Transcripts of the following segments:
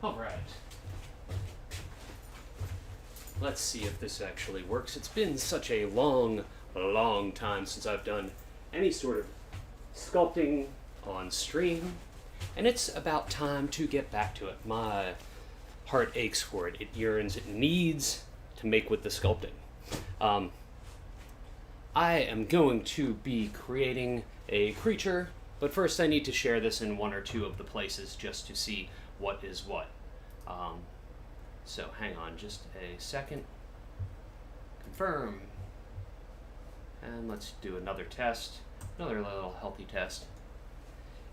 Alright. Let's see if this actually works. It's been such a long time since I've done any sort of sculpting on stream, and it's about time to get back to it. My heart aches for it. It yearns, it needs to make with the sculpting. I am going to be creating a creature, but first I need to share this in one or two of the places just to see what is what. So hang on just a second. Confirm. And let's do another test, another little healthy test,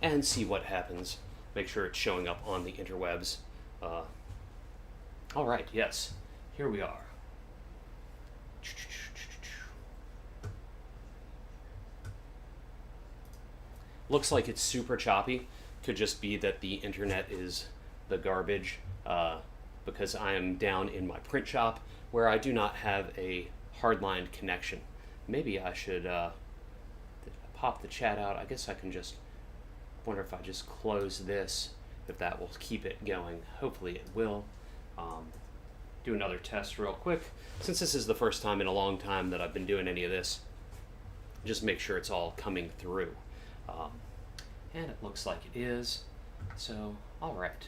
and see what happens. Make sure it's showing up on the interwebs. All right, yes, here we are. Looks like it's super choppy. Could just be that the internet is the garbage, because I am down in my print shop where I do not have a hardline connection. Maybe I should pop the chat out. I guess I can just wonder if I just close this, if that will keep it going. Hopefully it will. Do another test real quick. Since this is the first time in a long time that I've been doing any of this, just make sure it's all coming through. And it looks like it is. So, all right.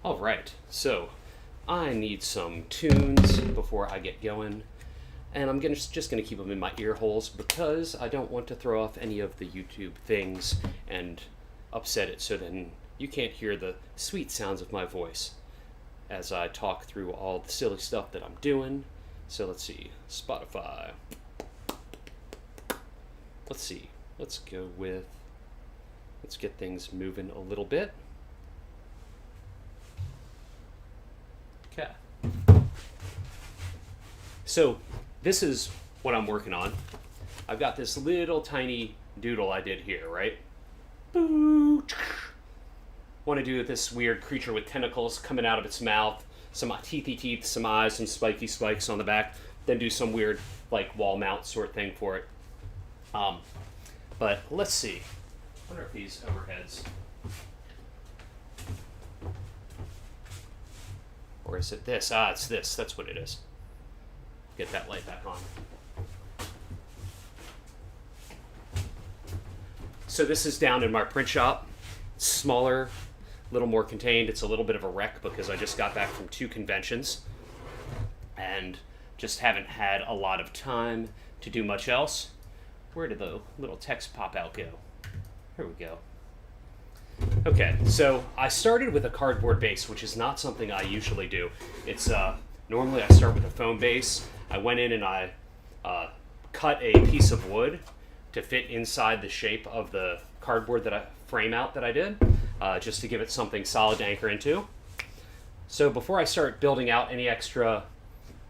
All right, so I need some tunes before I get going, and I'm just gonna keep them in my ear holes because I don't want to throw off any of the YouTube things and upset it, so then you can't hear the sweet sounds of my voice as I talk through all the silly stuff that I'm doing. So let's see, Spotify. Let's see, let's get things moving a little bit. Okay. So this is what I'm working on. I've got this little tiny doodle I did here, right? Boo! Want to do this weird creature with tentacles coming out of its mouth, some teethy teeth, some eyes, some spiky spikes on the back, then do some weird like wall mount sort thing for it. But let's see. I wonder if these overheads. Or is it this? Ah, it's this. That's what it is. Get that light back on. So this is down in my print shop. It's smaller, a little more contained. It's a little bit of a wreck because I just got back from 2 conventions and just haven't had a lot of time to do much else. Where did the little text pop out go? Here we go. Okay, so I started with a cardboard base, which is not something I usually do. It's normally I start with a foam base. I went in and I cut a piece of wood to fit inside the shape of the cardboard frame out that I did, just to give it something solid to anchor into. So before I start building out any extra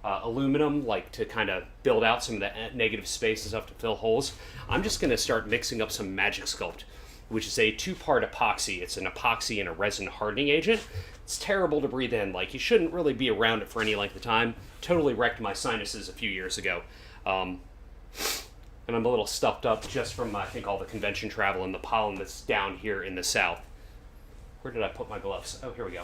aluminum, like to kind of build out some of the negative spaces up to fill holes, I'm just going to start mixing up some Magic Sculpt, which is a 2-part epoxy. It's an epoxy and a resin hardening agent. It's terrible to breathe in. Like, you shouldn't really be around it for any length of time. Totally wrecked my sinuses a few years ago. And I'm a little stuffed up just from, I think, all the convention travel and the pollen that's down here in the south. Where did I put my gloves? Oh, here we go.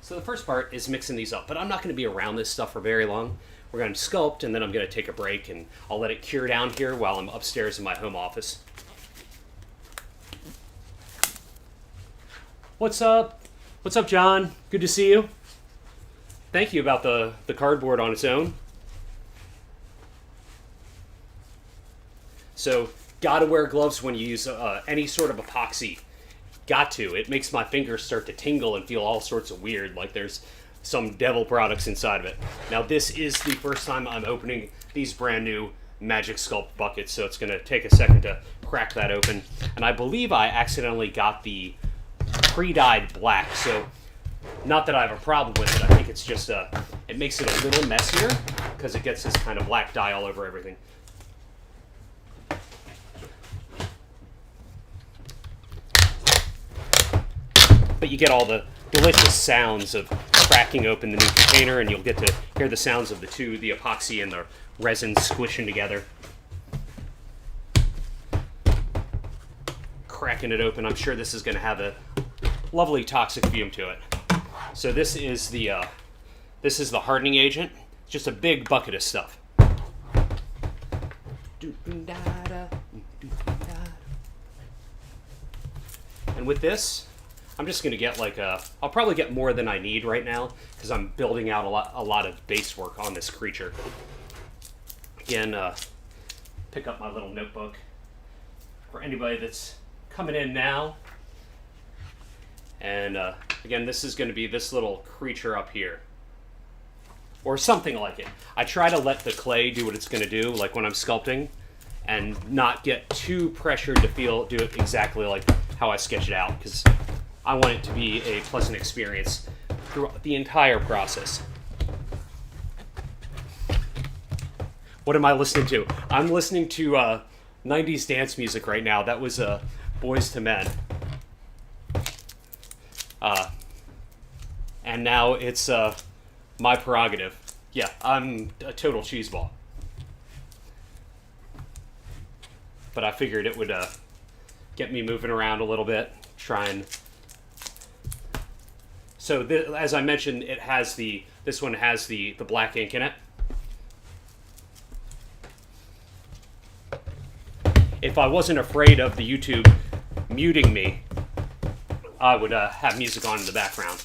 So the first part is mixing these up, but I'm not going to be around this stuff for very long. We're going to sculpt, and then I'm going to take a break, and I'll let it cure down here while I'm upstairs in my home office. What's up? What's up, John? Good to see you. Thank you about the cardboard on its own. So, gotta wear gloves when you use any sort of epoxy. Got to. It makes my fingers start to tingle and feel all sorts of weird, like there's some devil products inside of it. Now, this is the first time I'm opening these brand new Magic Sculpt buckets, so it's going to take a second to crack that open. And I believe I accidentally got the pre-dyed black, so not that I have a problem with it. I think it's just it makes it a little messier because it gets this kind of black dye all over everything. But you get all the delicious sounds of cracking open the new container, and you'll get to hear the sounds of the epoxy and the resin squishing together. Cracking it open, I'm sure this is going to have a lovely toxic fume to it. So this is the hardening agent. It's just a big bucket of stuff. And with this, I'm just going to get I'll probably get more than I need right now because I'm building out a lot of base work on this creature. Again, pick up my little notebook for anybody that's coming in now. And again, this is going to be this little creature up here. Or something like it. I try to let the clay do what it's going to do, like when I'm sculpting, and not get too pressured to do it exactly like how I sketch it out, because I want it to be a pleasant experience throughout the entire process. What am I listening to? I'm listening to 90s dance music right now. That was Boys to Men. And now it's my prerogative. Yeah, I'm a total cheeseball. But I figured it would get me moving around a little bit, try and... So as I mentioned, this one has the black ink in it. If I wasn't afraid of the YouTube muting me, I would have music on in the background.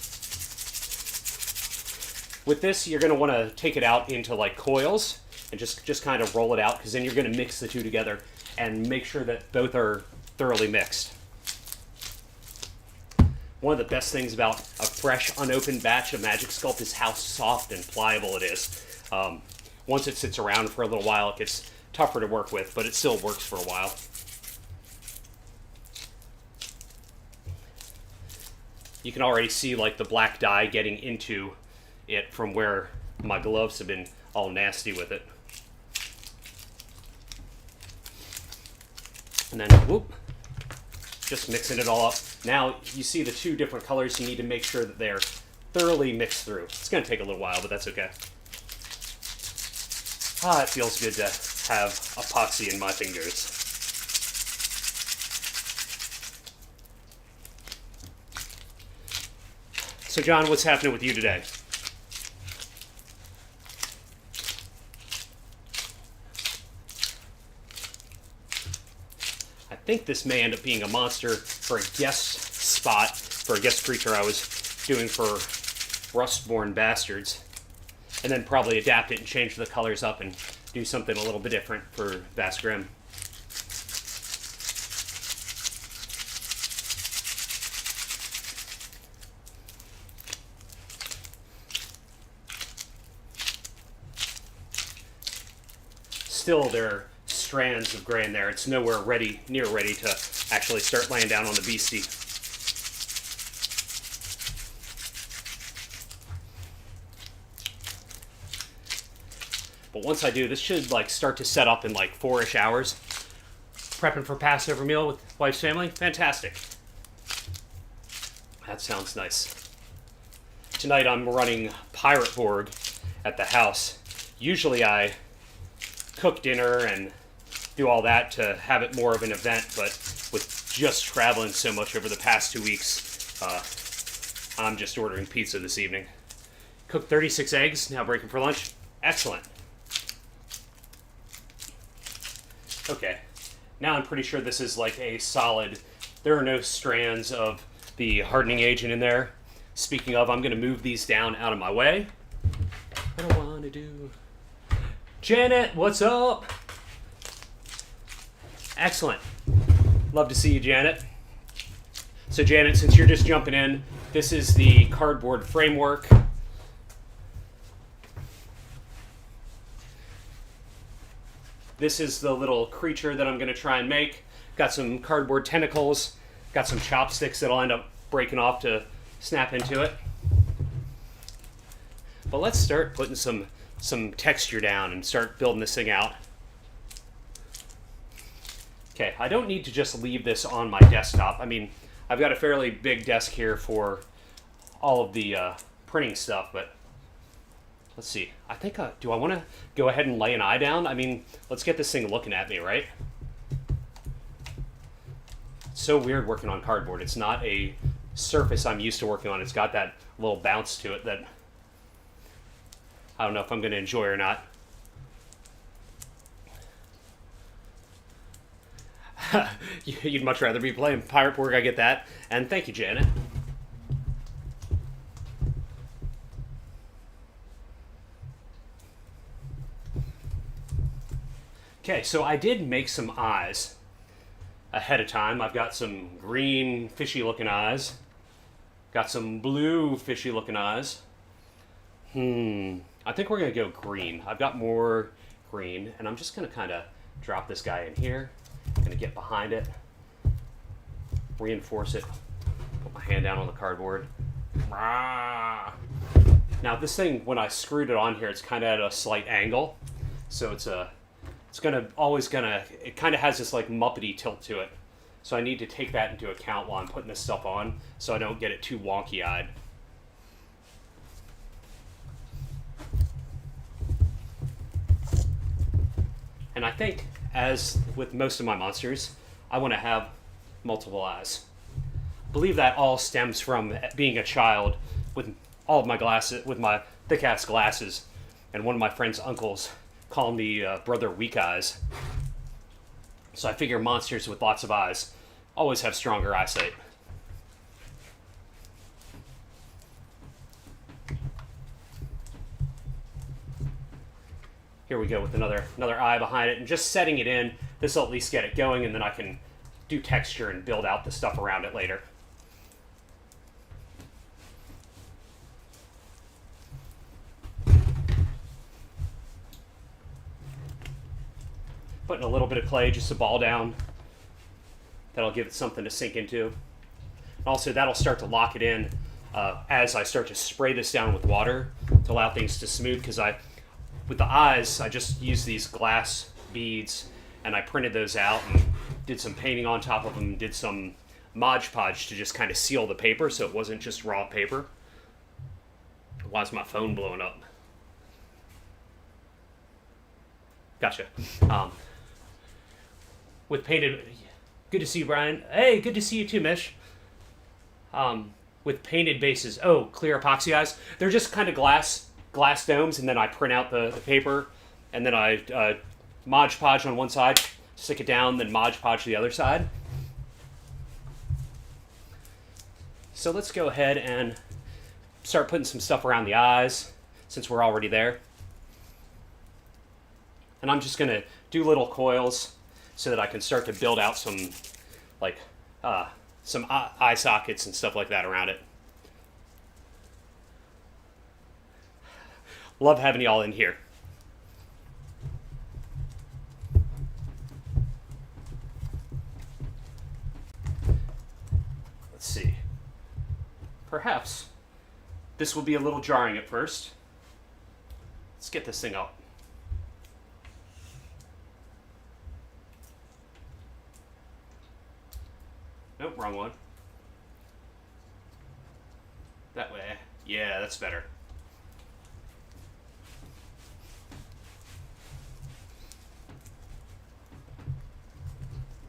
With this, you're going to want to take it out into like coils and just kind of roll it out, because then you're going to mix the two together and make sure that both are thoroughly mixed. One of the best things about a fresh, unopened batch of Magic Sculpt is how soft and pliable it is. Once it sits around for a little while, it gets tougher to work with, but it still works for a while. You can already see like the black dye getting into it from where my gloves have been all nasty with it. And then, whoop, just mixing it all up. Now you see the two different colors. You need to make sure that they're thoroughly mixed through. It's going to take a little while, but that's okay. Ah, it feels good to have epoxy in my fingers. So John, what's happening with you today? I think this may end up being a monster for a guest spot, for a guest creature I was doing for Rustborn Bastards. And then probably adapt it and change the colors up and do something a little bit different for Vast Grim. Still, there are strands of gray in there. It's nowhere near ready to actually start laying down on the beastie. But once I do, this should like start to set up in like 4-ish hours. Prepping for Passover meal with wife's family? Fantastic. That sounds nice. Tonight I'm running Pirate Borg at the house. Usually I cook dinner and do all that to have it more of an event, but with just traveling so much over the past 2 weeks, I'm just ordering pizza this evening. Cooked 36 eggs, now breaking for lunch. Excellent. Okay, now I'm pretty sure this is like a solid, there are no strands of the hardening agent in there. Speaking of, I'm going to move these down out of my way. What do I want to do? Janet, what's up? Excellent. Love to see you, Janet. So Janet, since you're just jumping in, this is the cardboard framework. This is the little creature that I'm going to try and make. Got some cardboard tentacles, got some chopsticks that'll end up breaking off to snap into it. But let's start putting some texture down and start building this thing out. Okay, I don't need to just leave this on my desktop. I mean, I've got a fairly big desk here for all of the printing stuff, but let's see. I think, do I want to go ahead and lay an eye down? I mean, let's get this thing looking at me, right? It's so weird working on cardboard. It's not a surface I'm used to working on. It's got that little bounce to it that I don't know if I'm going to enjoy or not. You'd much rather be playing Pirate Borg, I get that. And thank you, Janet. Okay, so I did make some eyes ahead of time. I've got some green, fishy-looking eyes. Got some blue, fishy-looking eyes. I think we're going to go green. I've got more green, and I'm just going to kind of drop this guy in here. Going to get behind it, reinforce it, put my hand down on the cardboard. Now this thing, when I screwed it on here, it's kind of at a slight angle, so it kind of has this like Muppety tilt to it. So I need to take that into account while I'm putting this stuff on, so I don't get it too wonky-eyed. And I think, as with most of my monsters, I want to have multiple eyes. I believe that all stems from being a child with all of my glasses, with my thick-ass glasses, and one of my friend's uncles called me Brother Weak Eyes. So I figure monsters with lots of eyes always have stronger eyesight. Here we go with another eye behind it, and just setting it in. This will at least get it going, and then I can do texture and build out the stuff around it later. Putting a little bit of clay just to ball down. That'll give it something to sink into. Also, that'll start to lock it in as I start to spray this down with water to allow things to smooth, because with the eyes, I just used these glass beads, and I printed those out and did some painting on top of them, did some Mod Podge to just kind of seal the paper so it wasn't just raw paper. Why is my phone blowing up? Gotcha. With painted... Good to see you, Brian. Hey, good to see you too, Mish. With painted bases. Oh, clear epoxy eyes. They're just kind of glass domes, and then I print out the paper, and then I Mod Podge on one side, stick it down, then Mod Podge the other side. So let's go ahead and start putting some stuff around the eyes, since we're already there. And I'm just going to do little coils so that I can start to build out some eye sockets and stuff like that around it. Love having y'all in here. Let's see. Perhaps this will be a little jarring at first. Let's get this thing up. Nope, wrong one. That way. Yeah, that's better.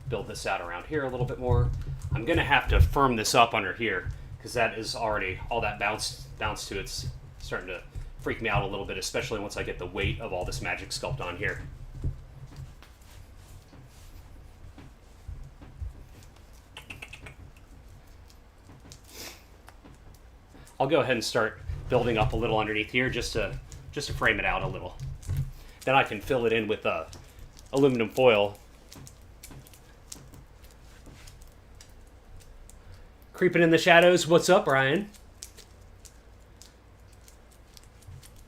Build this out around here a little bit more. I'm gonna have to firm this up under here, because that is already, all that bounce to it's starting to freak me out a little bit, especially once I get the weight of all this magic sculpt on here. I'll go ahead and start building up a little underneath here just to frame it out a little. Then I can fill it in with aluminum foil. Creeping in the shadows. What's up, Ryan?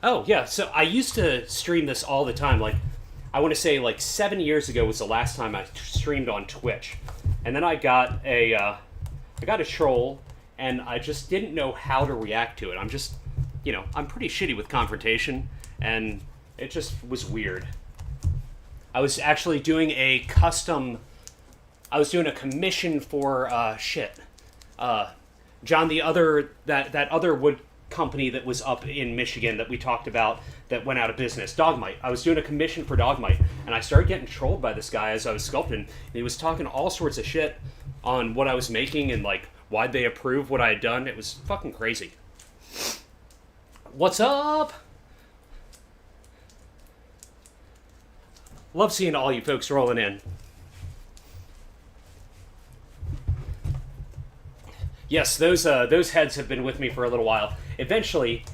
Oh, yeah. So I used to stream this all the time. Like, I want to say like 7 years ago was the last time I streamed on Twitch. And then I got a troll, and I just didn't know how to react to it. I'm just, I'm pretty shitty with confrontation, and it just was weird. I was actually doing a commission for, John, that other wood company that was up in Michigan that we talked about that went out of business, Dogmite. I was doing a commission for Dogmite, and I started getting trolled by this guy as I was sculpting. And he was talking all sorts of shit on what I was making and like why'd they approve what I had done. It was fucking crazy. What's up? Love seeing all you folks rolling in. Yes, those heads have been with me for a little while. Eventually,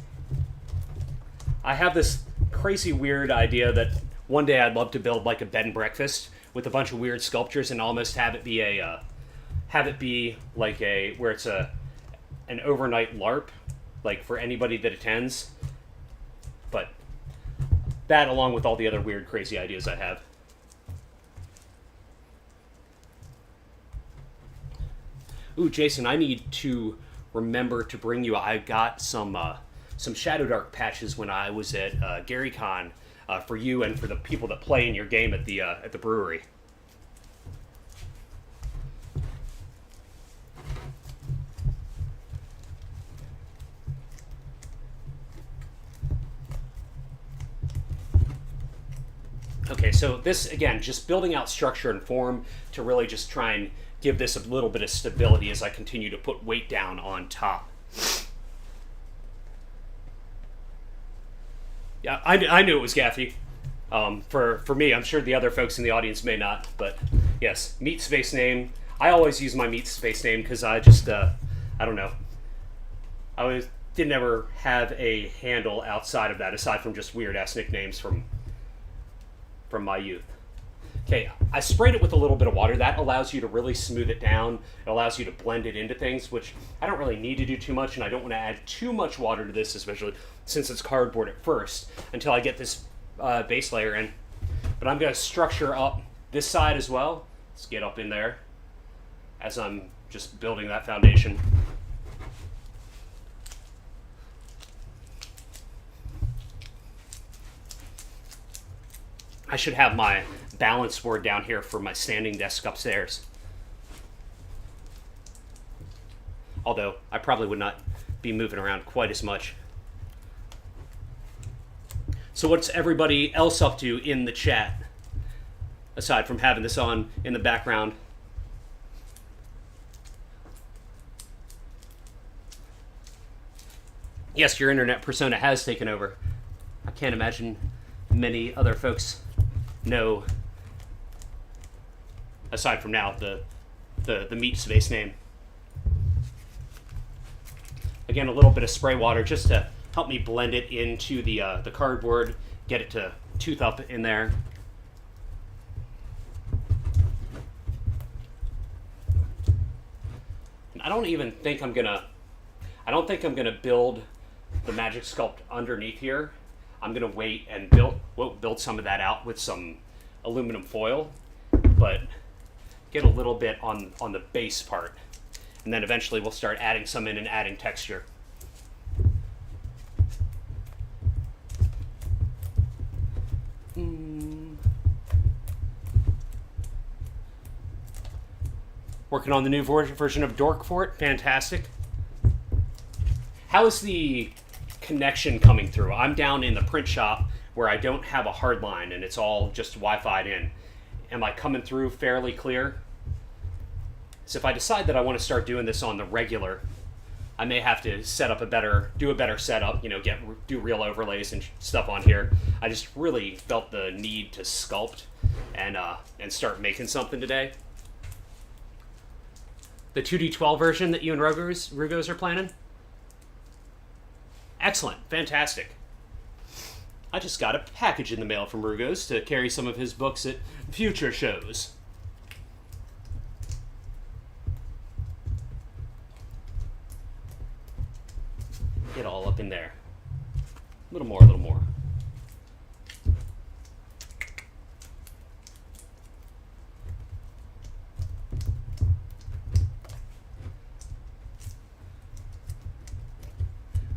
I have this crazy weird idea that one day I'd love to build like a bed and breakfast with a bunch of weird sculptures and almost have it be where it's an overnight LARP, like for anybody that attends. But that, along with all the other weird, crazy ideas I have. Ooh, Jason, I need to remember to bring you. I got some Shadow Dark patches when I was at GaryCon for you and for the people that play in your game at the brewery. Okay, so this, again, just building out structure and form to really just try and give this a little bit of stability as I continue to put weight down on top. Yeah, I knew it was Gaffy. For me, I'm sure the other folks in the audience may not, but yes, meat space name. I always use my meat space name because I just, I don't know. Didn't ever have a handle outside of that, aside from just weird-ass nicknames from my youth. Okay, I sprayed it with a little bit of water. That allows you to really smooth it down. It allows you to blend it into things, which I don't really need to do too much, and I don't want to add too much water to this, especially since it's cardboard at first, until I get this base layer in. But I'm going to structure up this side as well. Let's get up in there as I'm just building that foundation. I should have my balance board down here for my standing desk upstairs. Although, I probably would not be moving around quite as much. So what's everybody else up to in the chat? Aside from having this on in the background. Yes, your internet persona has taken over. I can't imagine many other folks know, aside from now, the meat space name. Again, a little bit of spray water just to help me blend it into the cardboard, get it to tooth up in there. And I don't think I'm gonna build the magic sculpt underneath here. I'm gonna wait and build some of that out with some aluminum foil, but get a little bit on the base part, and then eventually we'll start adding some in and adding texture. Working on the new version of Dork Fort. Fantastic. How is the connection coming through? I'm down in the print shop where I don't have a hard line and it's all just Wi-Fi'd in. Am I coming through fairly clear? So if I decide that I want to start doing this on the regular, I may have to do a better setup, do real overlays and stuff on here. I just really felt the need to sculpt and start making something today. The 2D12 version that you and Rugos are planning? Excellent. Fantastic. I just got a package in the mail from Rugos to carry some of his books at future shows. Get all up in there. A little more, a little more.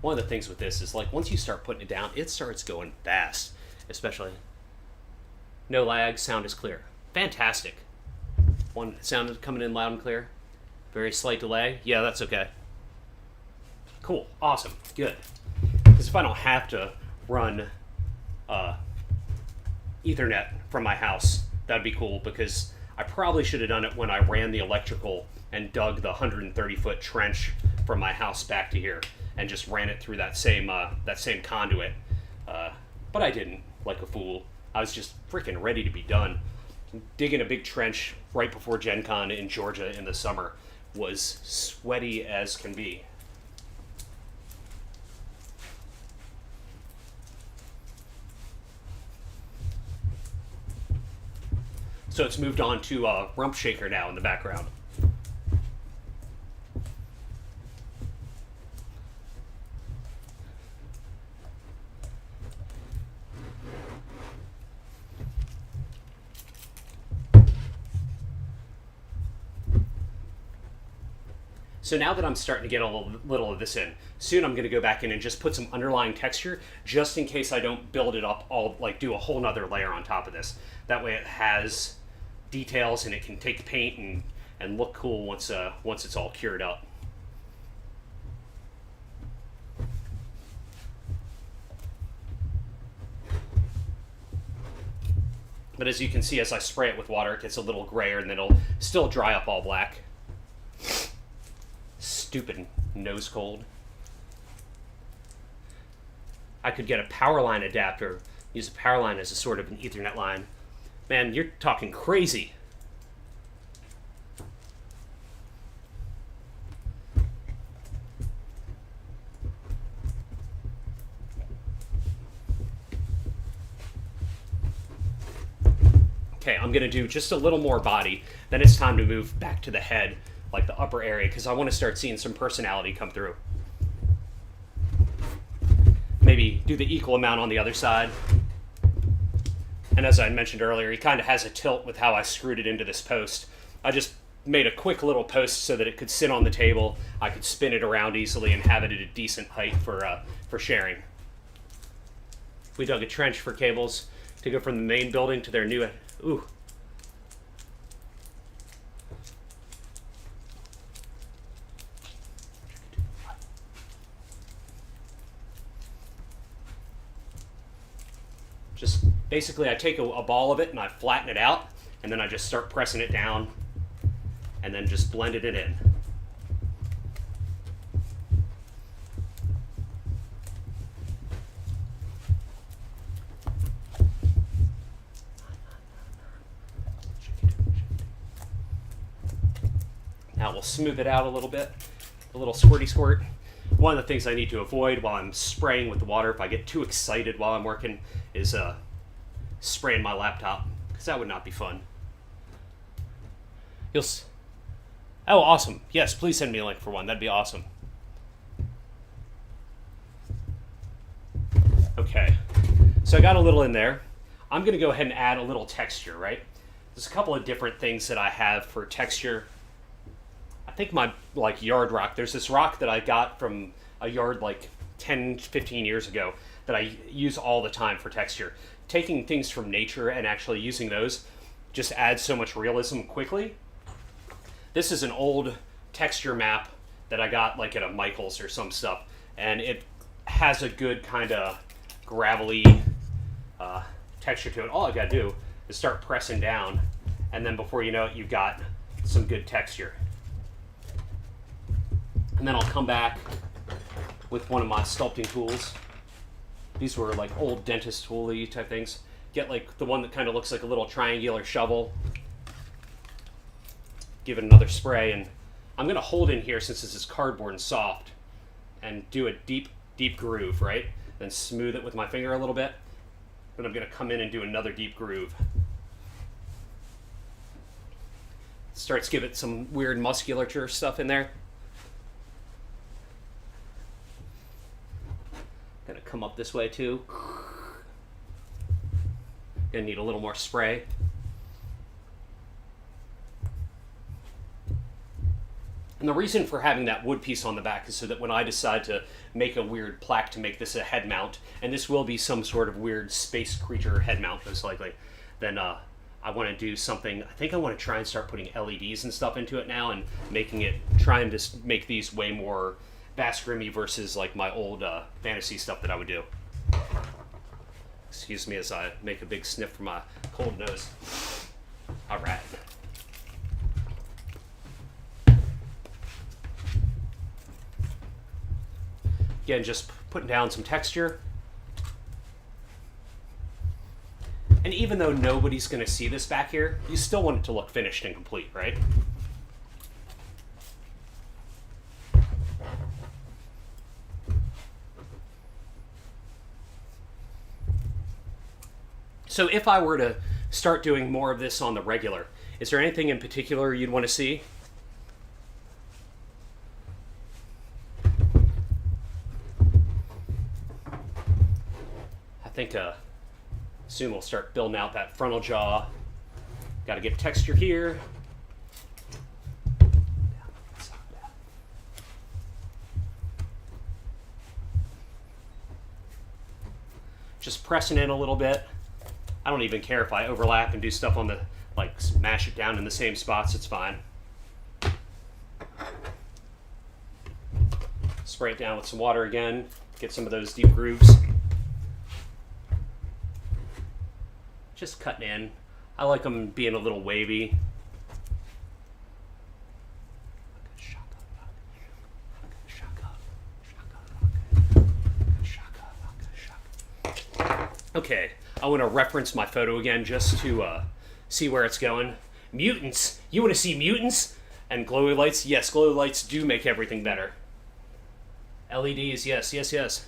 One of the things with this is like once you start putting it down, it starts going fast, especially. No lag, sound is clear. Fantastic. One sound is coming in loud and clear. Very slight delay. Yeah, that's okay. Cool. Awesome. Good. Because if I don't have to run Ethernet from my house, that'd be cool, because I probably should have done it when I ran the electrical and dug the 130-foot trench from my house back to here and just ran it through that same conduit. But I didn't, like a fool. I was just freaking ready to be done. Digging a big trench right before Gen Con in Georgia in the summer was sweaty as can be. So it's moved on to Rump Shaker now in the background. So now that I'm starting to get a little of this in, soon I'm going to go back in and just put some underlying texture, just in case I don't build it up all, like do a whole nother layer on top of this. That way it has details and it can take paint and look cool once it's all cured up. But as you can see, as I spray it with water, it gets a little grayer and then it'll still dry up all black. Stupid nose cold. I could get a power line adapter, use a power line as a sort of an Ethernet line. Man, you're talking crazy. Okay, I'm gonna do just a little more body, then it's time to move back to the head, like the upper area, because I want to start seeing some personality come through. Maybe do the equal amount on the other side. And as I mentioned earlier, he kind of has a tilt with how I screwed it into this post. I just made a quick little post so that it could sit on the table. I could spin it around easily and have it at a decent height for sharing. We dug a trench for cables to go from the main building to their new... Ooh. Just basically I take a ball of it and I flatten it out, and then I just start pressing it down and then just blended it in. Now we'll smooth it out a little bit, a little squirty squirt. One of the things I need to avoid while I'm spraying with the water, if I get too excited while I'm working, is spraying my laptop, because that would not be fun. Oh, awesome. Yes, please send me a link for one. That'd be awesome. Okay, so I got a little in there. I'm going to go ahead and add a little texture, right? There's a couple of different things that I have for texture. I think my yard rock, there's this rock that I got from a yard like 10, 15 years ago that I use all the time for texture. Taking things from nature and actually using those just adds so much realism quickly. This is an old texture map that I got like at a Michael's or some stuff, and it has a good kind of gravelly texture to it. All I gotta do is start pressing down, and then before you know it, you've got some good texture. And then I'll come back with one of my sculpting tools. These were like old dentist tool-y type things. Get like the one that kind of looks like a little triangular shovel. Give it another spray, and I'm gonna hold in here since this is cardboard and soft, and do a deep, deep groove, right? Then smooth it with my finger a little bit. Then I'm gonna come in and do another deep groove. Starts give it some weird musculature stuff in there. Gonna come up this way too. Gonna need a little more spray. And the reason for having that wood piece on the back is so that when I decide to make a weird plaque to make this a head mount, and this will be some sort of weird space creature head mount most likely, then I want to do something. I think I want to try and start putting LEDs and stuff into it now and trying to make these way more Vasgrimy versus like my old fantasy stuff that I would do. Excuse me as I make a big sniff from my cold nose. All right. Again, just putting down some texture. And even though nobody's going to see this back here, you still want it to look finished and complete, right? So if I were to start doing more of this on the regular, is there anything in particular you'd want to see? I think soon we'll start building out that frontal jaw. Got to get texture here. Just pressing in a little bit. I don't even care if I overlap and do stuff on the, like, mash it down in the same spots, it's fine. Spray it down with some water again, get some of those deep grooves. Just cutting in. I like them being a little wavy. Okay, I want to reference my photo again just to see where it's going. Mutants! You want to see mutants? And glowy lights? Yes, glowy lights do make everything better. LEDs, yes, yes, yes.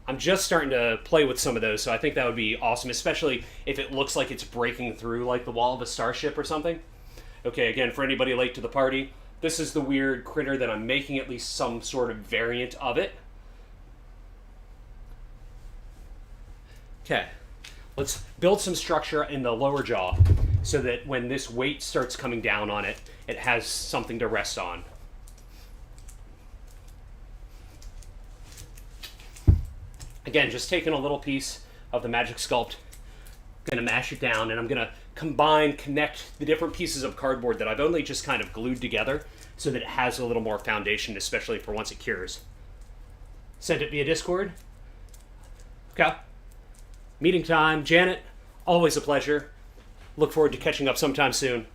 I'm just starting to play with some of those, so I think that would be awesome, especially if it looks like it's breaking through like the wall of a starship or something. Okay, again, for anybody late to the party, this is the weird critter that I'm making at least some sort of variant of it. Okay, let's build some structure in the lower jaw so that when this weight starts coming down on it, it has something to rest on. Again, just taking a little piece of the Magic Sculpt, gonna mash it down, and I'm gonna connect the different pieces of cardboard that I've only just kind of glued together so that it has a little more foundation, especially for once it cures. Send it via Discord. Okay. Meeting time. Janet, always a pleasure. Look forward to catching up sometime soon.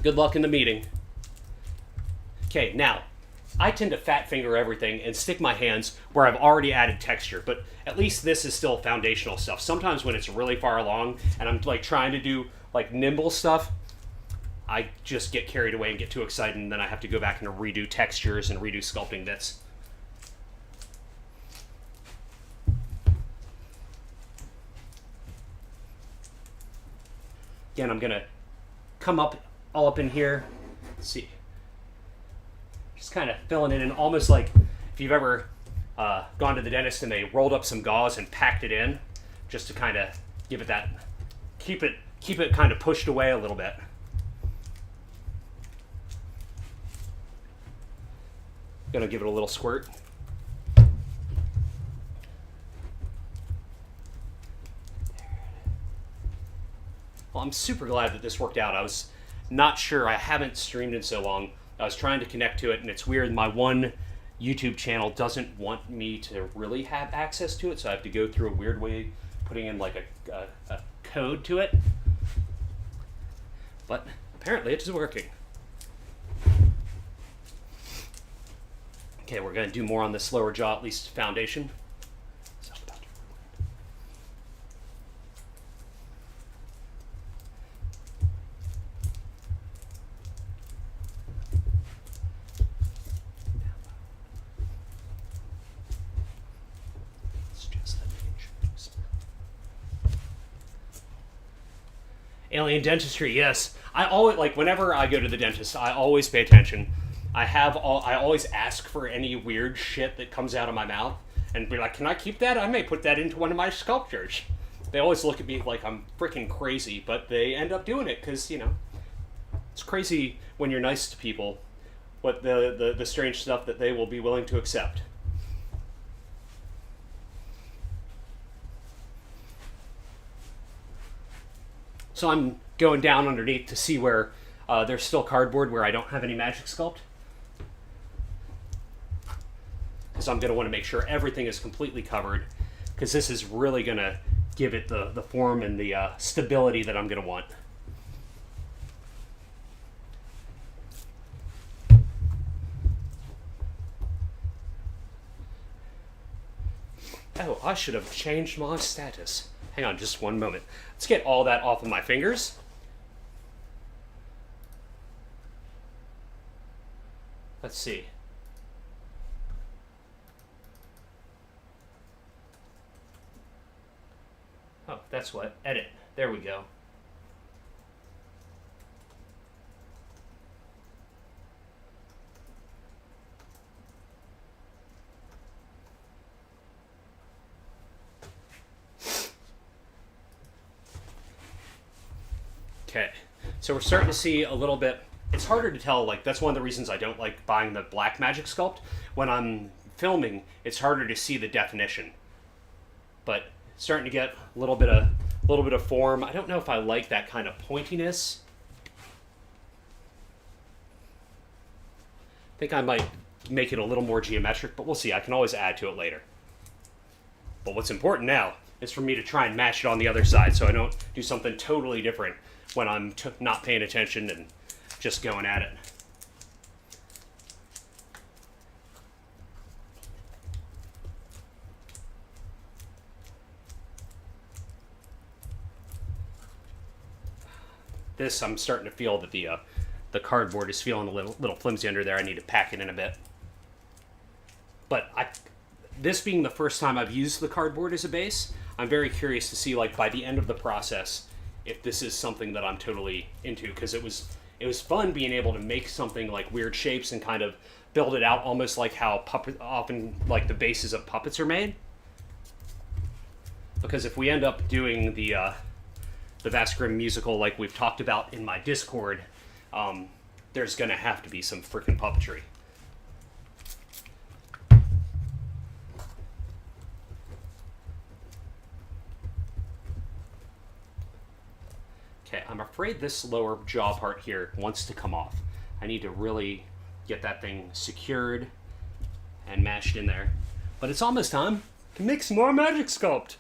Good luck in the meeting. Okay, now, I tend to fat finger everything and stick my hands where I've already added texture, but at least this is still foundational stuff. Sometimes when it's really far along and I'm like trying to do like nimble stuff, I just get carried away and get too excited, and then I have to go back and redo textures and redo sculpting bits. Again, I'm gonna come up all up in here. Let's see. Just kind of filling it in, almost like if you've ever gone to the dentist and they rolled up some gauze and packed it in, just to kind of give it that, keep it kind of pushed away a little bit. Gonna give it a little squirt. Well, I'm super glad that this worked out. I was not sure. I haven't streamed in so long. I was trying to connect to it, and it's weird. My one YouTube channel doesn't want me to really have access to it, so I have to go through a weird way, putting in like a code to it. But apparently it is working. Okay, we're going to do more on this lower jaw, at least foundation. Alien dentistry, yes. I always, like, whenever I go to the dentist, I always pay attention. I always ask for any weird shit that comes out of my mouth and be like, can I keep that? I may put that into one of my sculptures. They always look at me like I'm freaking crazy, but they end up doing it because, you know, it's crazy when you're nice to people, what the strange stuff that they will be willing to accept. So I'm going down underneath to see where there's still cardboard where I don't have any Magic Sculpt. Because I'm going to want to make sure everything is completely covered, because this is really going to give it the form and the stability that I'm going to want. Oh, I should have changed my status. Hang on just one moment. Let's get all that off of my fingers. Let's see. Oh, that's what. Edit. There we go. Okay, so we're starting to see a little bit. It's harder to tell, like, that's one of the reasons I don't like buying the black Magic Sculpt. When I'm filming, it's harder to see the definition. But starting to get a little bit of form. I don't know if I like that kind of pointiness. I think I might make it a little more geometric, but we'll see. I can always add to it later. But what's important now is for me to try and match it on the other side so I don't do something totally different when I'm not paying attention and just going at it. This, I'm starting to feel that the cardboard is feeling a little flimsy under there. I need to pack it in a bit. But this being the first time I've used the cardboard as a base, I'm very curious to see, like, by the end of the process, if this is something that I'm totally into, because it was fun being able to make something like weird shapes and kind of build it out almost like how often like the bases of puppets are made. Because if we end up doing the Vasgrim musical like we've talked about in my Discord, there's gonna have to be some freaking puppetry. Okay, I'm afraid this lower jaw part here wants to come off. I need to really get that thing secured and mashed in there. But it's almost time to make some more Magic Sculpt.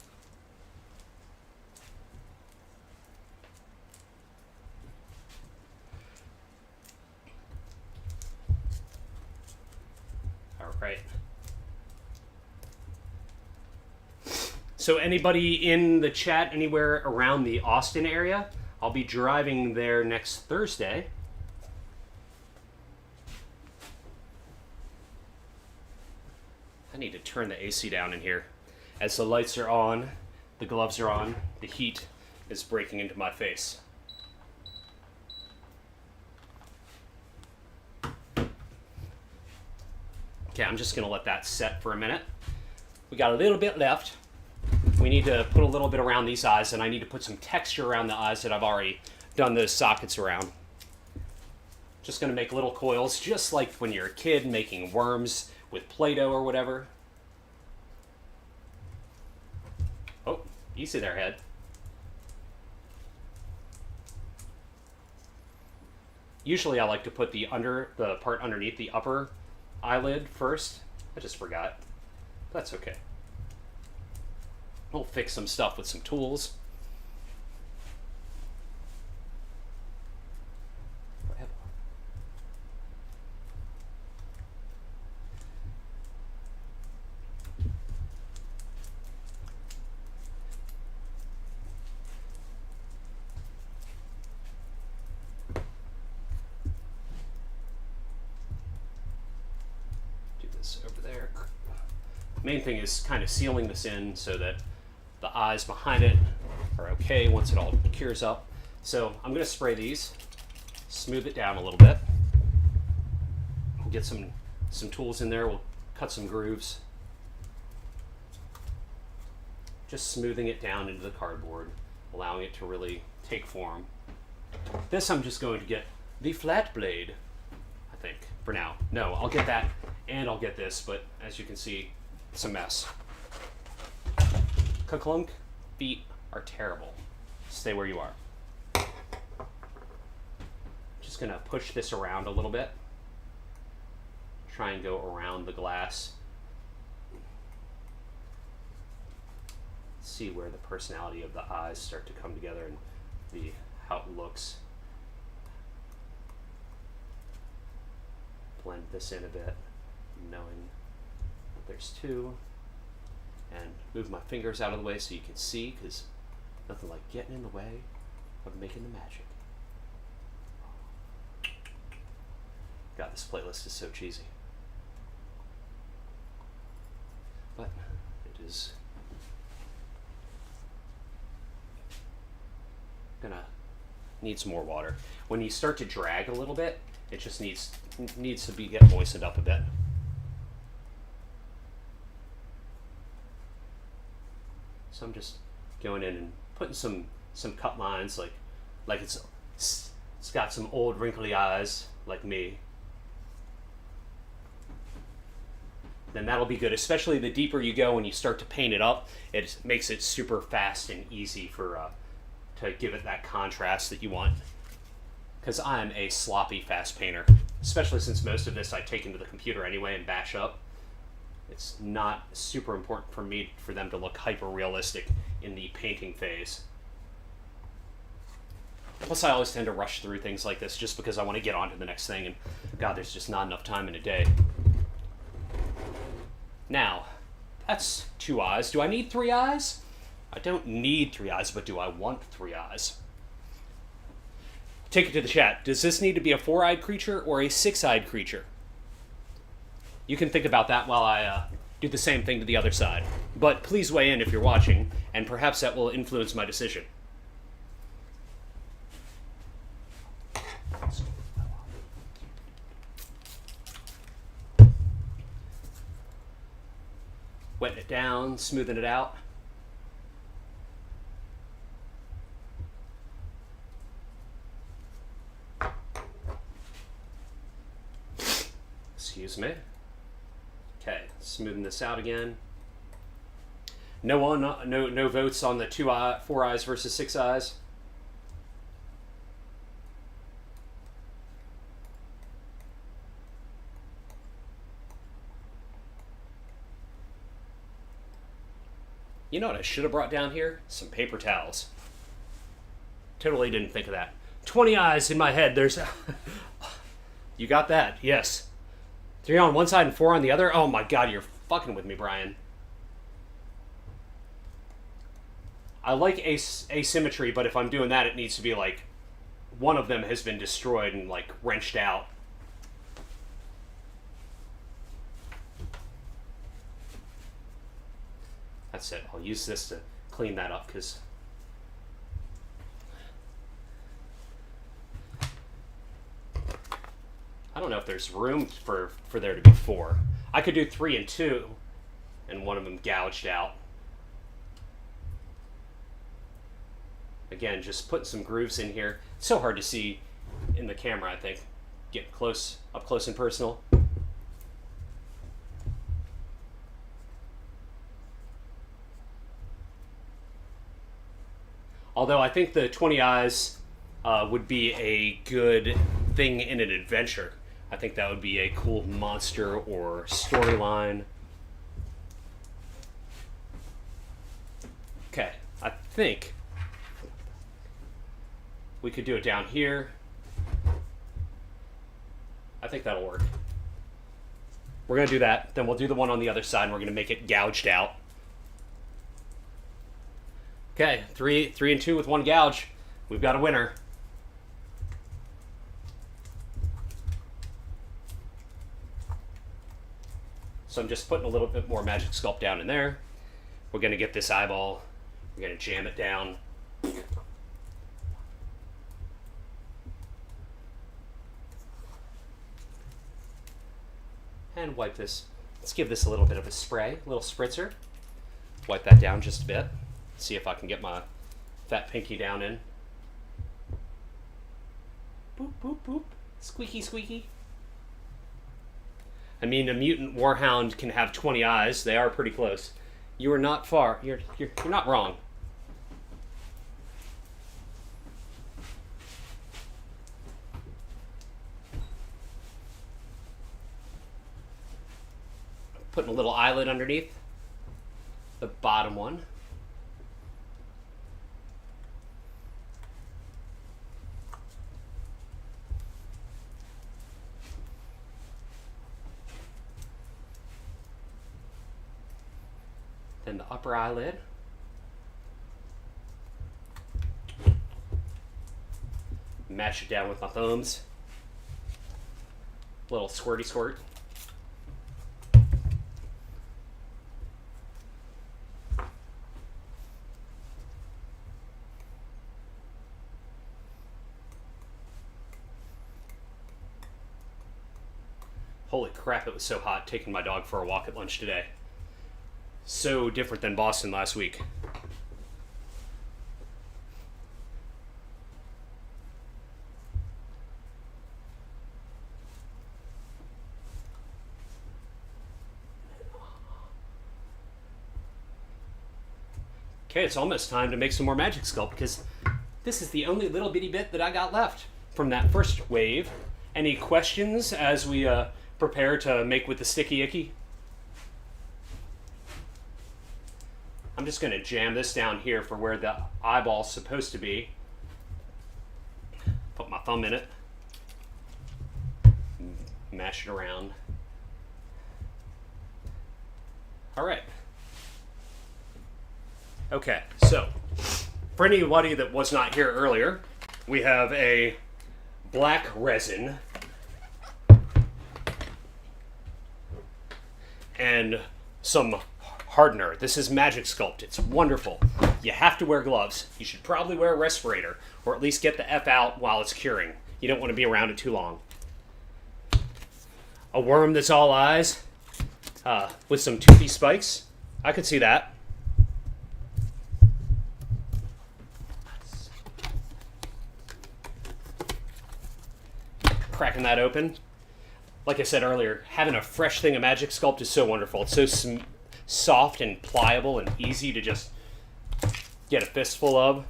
All right. So anybody in the chat anywhere around the Austin area? I'll be driving there next Thursday. I need to turn the AC down in here. As the lights are on, the gloves are on, the heat is breaking into my face. Okay, I'm just gonna let that set for a minute. We got a little bit left. We need to put a little bit around these eyes, and I need to put some texture around the eyes that I've already done those sockets around. Just going to make little coils, just like when you're a kid making worms with Play-Doh or whatever. Oh, easy there, head. Usually I like to put the part underneath the upper eyelid first. I just forgot. That's okay. We'll fix some stuff with some tools. Do this over there. Main thing is kind of sealing this in so that the eyes behind it are okay once it all cures up. So I'm going to spray these, smooth it down a little bit. We'll get some tools in there. We'll cut some grooves. just smoothing it down into the cardboard, allowing it to really take form. This I'm just going to get the flat blade, I think, for now. No, I'll get that and I'll get this, but as you can see, it's a mess. Ka-clunk, feet are terrible. Stay where you are. Just gonna push this around a little bit. Try and go around the glass. See where the personality of the eyes start to come together and how it looks. Blend this in a bit, knowing that there's two. And move my fingers out of the way so you can see, because nothing like getting in the way of making the magic. God, this playlist is so cheesy. But it is gonna need some more water. When you start to drag a little bit, it just needs to get moistened up a bit. So I'm just going in and putting some cut lines, like it's got some old wrinkly eyes like me. Then that'll be good, especially the deeper you go when you start to paint it up. It makes it super fast and easy for to give it that contrast that you want. Because I'm a sloppy fast painter, especially since most of this I take into the computer anyway and bash up. It's not super important for me for them to look hyper realistic in the painting phase. Plus, I always tend to rush through things like this just because I want to get on to the next thing, and God, there's just not enough time in a day. Now, that's 2 eyes. Do I need 3 eyes? I don't need 3 eyes, but do I want 3 eyes? Take it to the chat. Does this need to be a 4-eyed creature or a 6-eyed creature? You can think about that while I do the same thing to the other side. But please weigh in if you're watching, and perhaps that will influence my decision. Wetting it down, smoothing it out. Excuse me. Okay, smoothing this out again. No votes on the 4 eyes versus 6 eyes. You know what I should have brought down here? Some paper towels. Totally didn't think of that. 20 eyes in my head. There's... You got that? Yes. 3 on one side and 4 on the other? Oh my God, you're fucking with me, Brian. I like asymmetry, but if I'm doing that, it needs to be like one of them has been destroyed and like wrenched out. That's it. I'll use this to clean that up because I don't know if there's room for there to be 4. I could do 3 and 2 and one of them gouged out. Again, just putting some grooves in here. It's so hard to see in the camera, I think. Get up close and personal. Although I think the 20 eyes would be a good thing in an adventure. I think that would be a cool monster or storyline. Okay, I think we could do it down here. I think that'll work. We're going to do that. Then we'll do the one on the other side and we're going to make it gouged out. Okay, 3 and 2 with 1 gouge. We've got a winner. So I'm just putting a little bit more magic sculpt down in there. We're going to get this eyeball. We're going to jam it down. And wipe this. Let's give this a little bit of a spray, a little spritzer. wipe that down just a bit. See if I can get my fat pinky down in. Boop, boop, boop. Squeaky, squeaky. I mean, a mutant warhound can have 20 eyes. They are pretty close. You are not far. You're not wrong. Putting a little eyelid underneath the bottom one. Then the upper eyelid. Mash it down with my thumbs. Little squirty squirt. Holy crap, it was so hot taking my dog for a walk at lunch today. So different than Boston last week. Okay, it's almost time to make some more magic sculpt because this is the only little bitty bit that I got left from that first wave. Any questions as we prepare to make with the sticky icky? I'm just going to jam this down here for where the eyeball's supposed to be. Put my thumb in it. Mash it around. All right. Okay, so for anybody that was not here earlier, we have a black resin and some hardener. This is Magic Sculpt. It's wonderful. You have to wear gloves. You should probably wear a respirator or at least get the F out while it's curing. You don't want to be around it too long. A worm that's all eyes with some toothy spikes. I could see that. Cracking that open. Like I said earlier, having a fresh thing of Magic Sculpt is so wonderful. It's so soft and pliable and easy to just get a fistful of.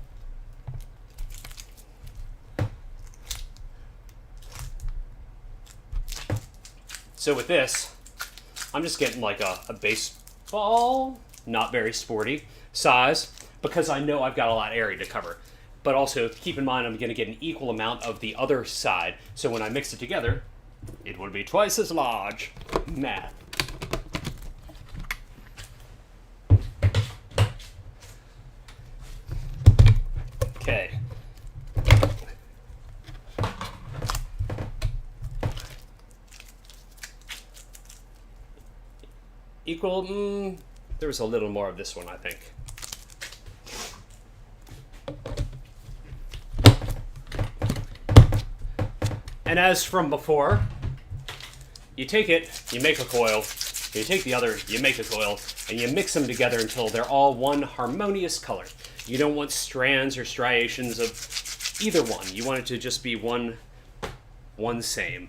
So with this, I'm just getting like a baseball, not very sporty size, because I know I've got a lot of area to cover. But also keep in mind I'm going to get an equal amount of the other side, so when I mix it together, it will be twice as large. Math. Okay. Equal, there was a little more of this one, I think. And as from before, you take it, you make a coil, you take the other, you make a coil, and you mix them together until they're all one harmonious color. You don't want strands or striations of either one. You want it to just be one same.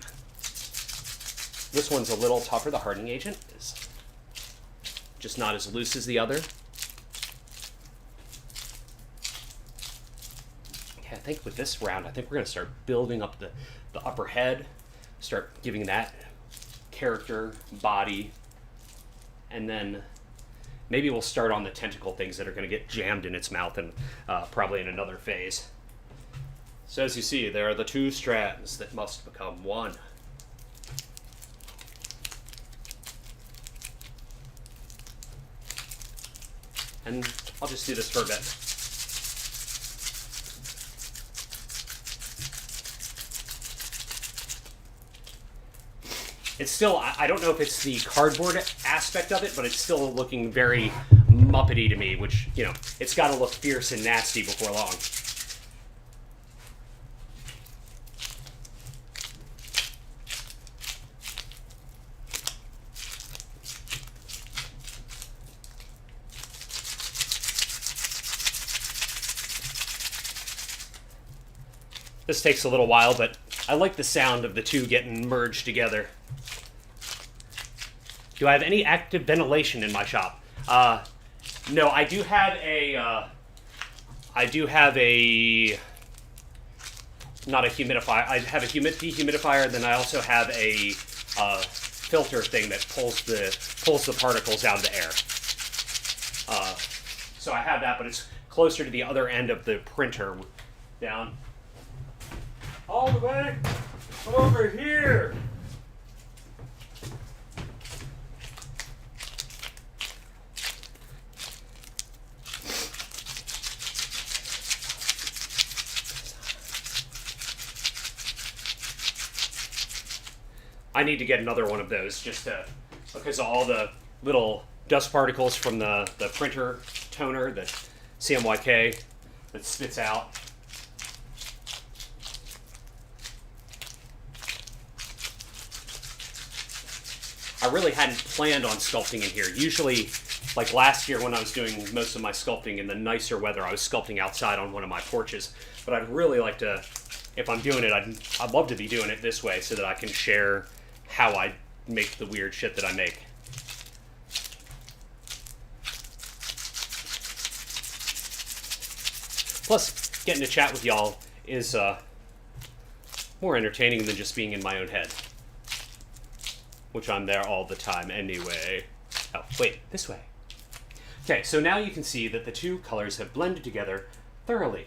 This one's a little tougher. The hardening agent is just not as loose as the other. Okay, I think with this round, I think we're going to start building up the upper head, start giving that character, body, and then maybe we'll start on the tentacle things that are going to get jammed in its mouth and probably in another phase. So as you see, there are the two strands that must become one. And I'll just do this for a bit. It's still, I don't know if it's the cardboard aspect of it, but it's still looking very Muppety to me, which, you know, it's got to look fierce and nasty before long. This takes a little while, but I like the sound of the two getting merged together. Do I have any active ventilation in my shop? No, I do have not a humidifier. I have a dehumidifier, then I also have a filter thing that pulls the particles out of the air. So I have that, but it's closer to the other end of the printer, down all the way over here. I need to get another one of those just because of all the little dust particles from the printer toner, the CMYK that spits out. I really hadn't planned on sculpting in here. Usually, like last year when I was doing most of my sculpting in the nicer weather, I was sculpting outside on one of my porches. But I'd really like to, if I'm doing it, I'd love to be doing it this way so that I can share how I make the weird shit that I make. Plus, getting to chat with y'all is more entertaining than just being in my own head. Which I'm there all the time anyway. Oh, wait, this way. Okay, so now you can see that the two colors have blended together thoroughly.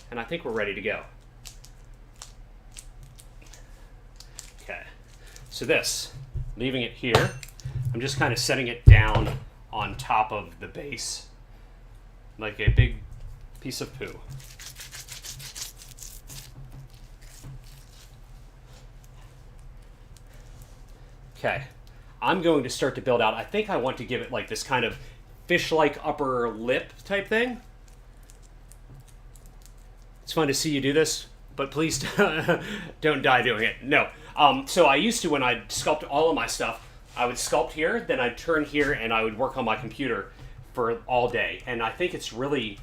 And I think we're ready to go. Okay, so this, leaving it here, I'm just kind of setting it down on top of the base, like a big piece of poo. Okay, I'm going to start to build out. I think I want to give it like this kind of fish-like upper lip type thing. It's fun to see you do this, but please don't die doing it. No. So I used to, when I'd sculpt all of my stuff, I would sculpt here, then I'd turn here, and I would work on my computer for all day. And I think it's really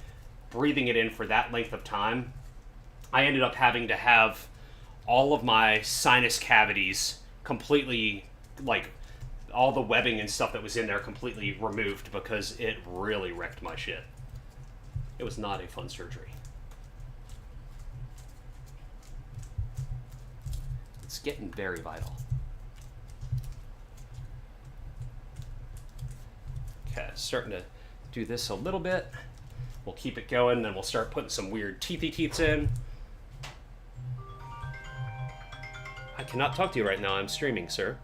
breathing it in for that length of time. I ended up having to have all of my sinus cavities completely, like all the webbing and stuff that was in there completely removed because it really wrecked my shit. It was not a fun surgery. It's getting very vital. Okay, starting to do this a little bit. We'll keep it going, then we'll start putting some weird teethy teats in. I cannot talk to you right now. I'm streaming, sir.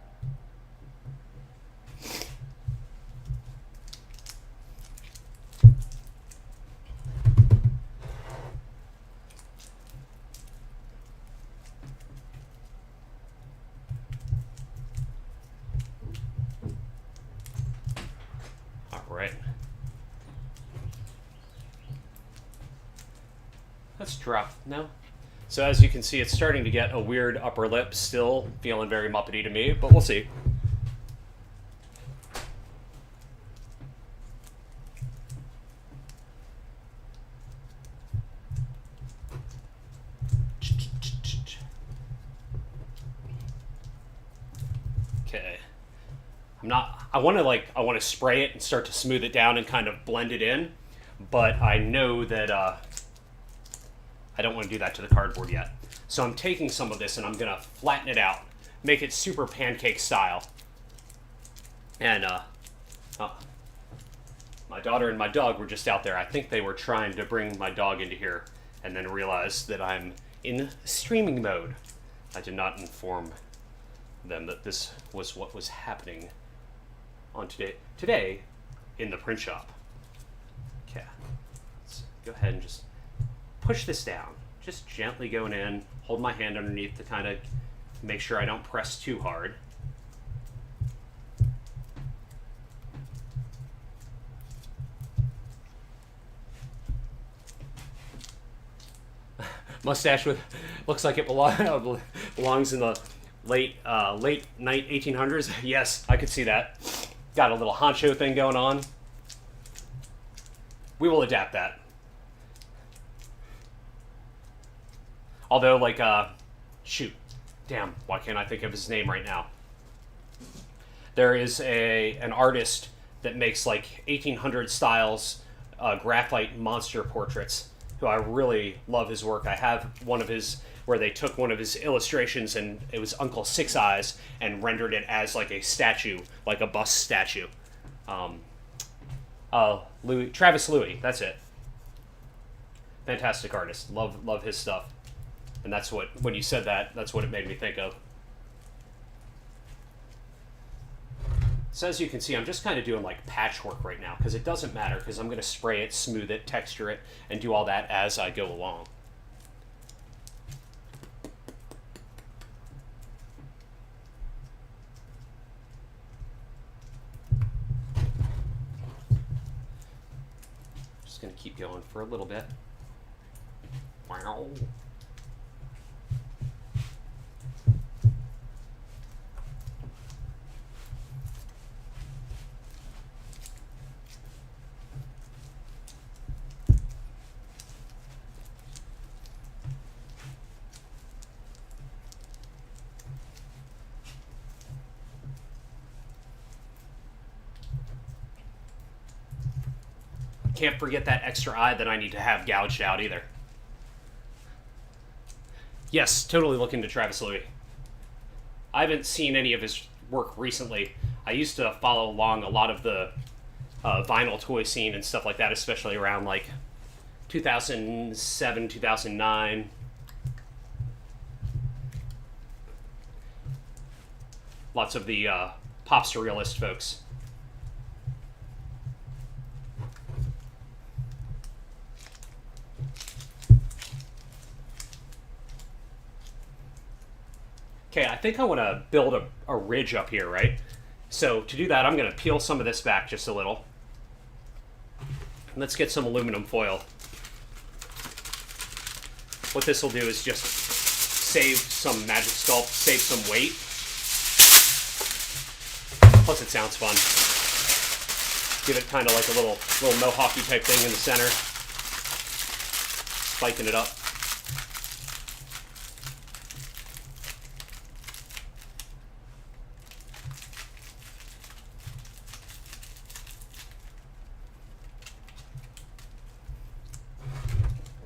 Let's drop, no? So as you can see, it's starting to get a weird upper lip, still feeling very Muppety to me, but we'll see. Okay. I want to spray it and start to smooth it down and kind of blend it in, but I know that, I don't want to do that to the cardboard yet. So I'm taking some of this and I'm going to flatten it out, make it super pancake style. And my daughter and my dog were just out there. I think they were trying to bring my dog into here and then realized that I'm in streaming mode. I did not inform them that this was what was happening on today in the print shop. Okay, let's go ahead and just push this down, just gently going in, hold my hand underneath to kind of make sure I don't press too hard. Mustache with looks like it belongs in the late night 1800s. Yes, I could see that. Got a little honcho thing going on. We will adapt that. Although, like, shoot, damn, why can't I think of his name right now? There is an artist that makes like 1800 styles graphite monster portraits, who I really love his work. I have one of his where they took one of his illustrations and it was Uncle Six Eyes and rendered it as like a statue, like a bust statue. Travis Louis, that's it. Fantastic artist. Love his stuff. And that's what, when you said that, that's what it made me think of. So as you can see, I'm just kind of doing like patchwork right now because it doesn't matter because I'm going to spray it, smooth it, texture it, and do all that as I go along. Just going to keep going for a little bit. Wow. Can't forget that extra eye that I need to have gouged out either. Yes, totally looking to Travis Louis. I haven't seen any of his work recently. I used to follow along a lot of the vinyl toy scene and stuff like that, especially around like 2007, 2009. Lots of the pop surrealist folks. Okay, I think I want to build a ridge up here, right? So to do that, I'm going to peel some of this back just a little. Let's get some aluminum foil. What this will do is just save some magic sculpt, save some weight. Plus it sounds fun. Give it kind of like a little mohawky type thing in the center. Spiking it up.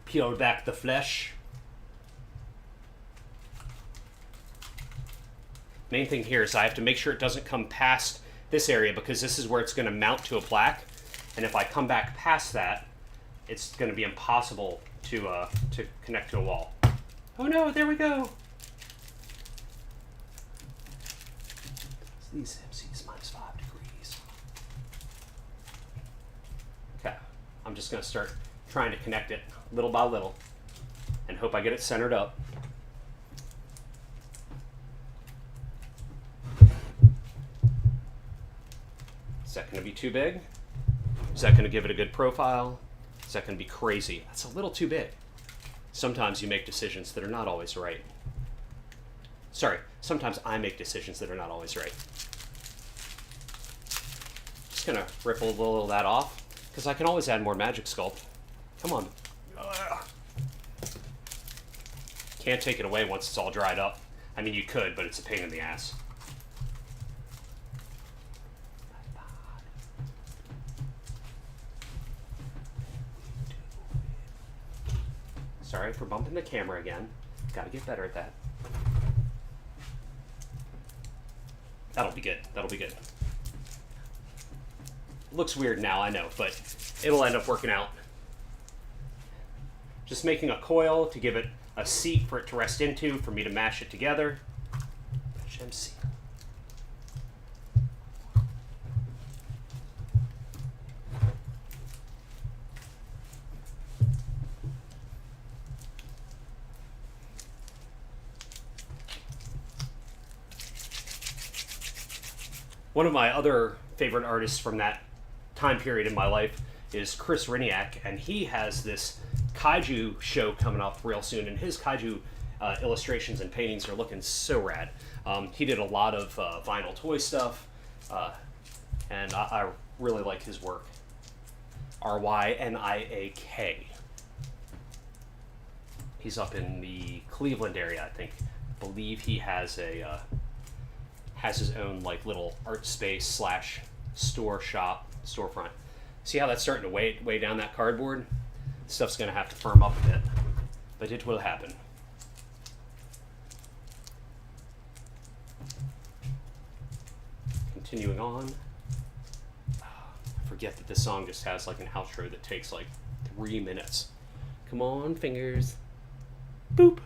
Peel back the flesh. Main thing here is I have to make sure it doesn't come past this area because this is where it's going to mount to a plaque. And if I come back past that, it's going to be impossible to connect to a wall. Oh no, there we go. These MCs minus 5 degrees. Okay, I'm just going to start trying to connect it little by little and hope I get it centered up. Is that going to be too big? Is that going to give it a good profile? Is that going to be crazy? That's a little too big. Sometimes you make decisions that are not always right. Sorry, sometimes I make decisions that are not always right. Just going to rip a little of that off because I can always add more magic sculpt. Come on. Can't take it away once it's all dried up. I mean, you could, but it's a pain in the ass. Sorry for bumping the camera again. Gotta get better at that. That'll be good. That'll be good. Looks weird now, I know, but it'll end up working out. Just making a coil to give it a seat for it to rest into, for me to mash it together. MC. One of my other favorite artists from that time period in my life is Chris Riniak, and he has this kaiju show coming up real soon, and his kaiju illustrations and paintings are looking so rad. He did a lot of vinyl toy stuff, and I really like his work. Ryniak. He's up in the Cleveland area, I think. I believe he has a has his own like little art space slash storefront. See how that's starting to weigh down that cardboard? Stuff's gonna have to firm up a bit, but it will happen. Continuing on. I forget that this song just has like an outro that takes like 3 minutes. Come on, fingers. Boop.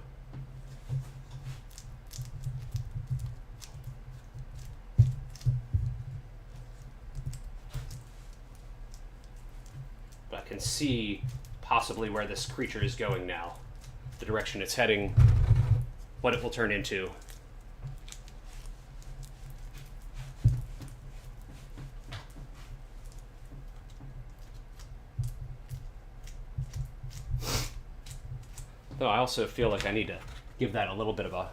But I can see possibly where this creature is going now, the direction it's heading, what it will turn into. Though I also feel like I need to give that a little bit of a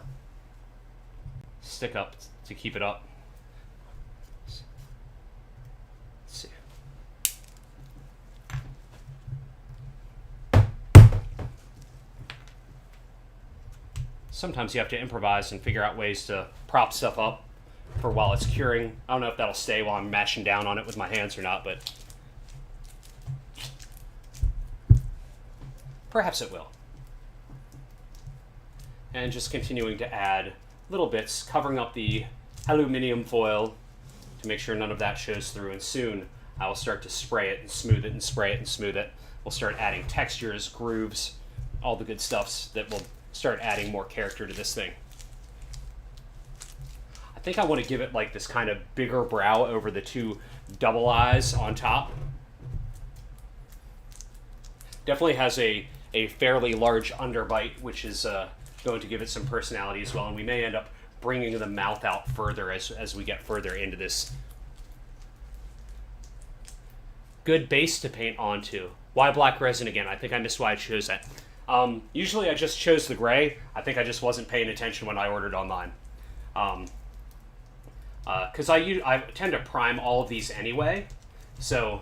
stick up to keep it up. Let's see. Sometimes you have to improvise and figure out ways to prop stuff up for while it's curing. I don't know if that'll stay while I'm mashing down on it with my hands or not, but perhaps it will. And just continuing to add little bits, covering up the aluminum foil to make sure none of that shows through, and soon I will start to spray it and smooth it and spray it and smooth it. We'll start adding textures, grooves, all the good stuffs that will start adding more character to this thing. I think I want to give it like this kind of bigger brow over the two double eyes on top. Definitely has a fairly large underbite, which is going to give it some personality as well, and we may end up bringing the mouth out further as we get further into this. Good base to paint onto. Why black resin again? I think I missed why I chose that. Usually I just chose the gray. I think I just wasn't paying attention when I ordered online. Because I tend to prime all of these anyway, and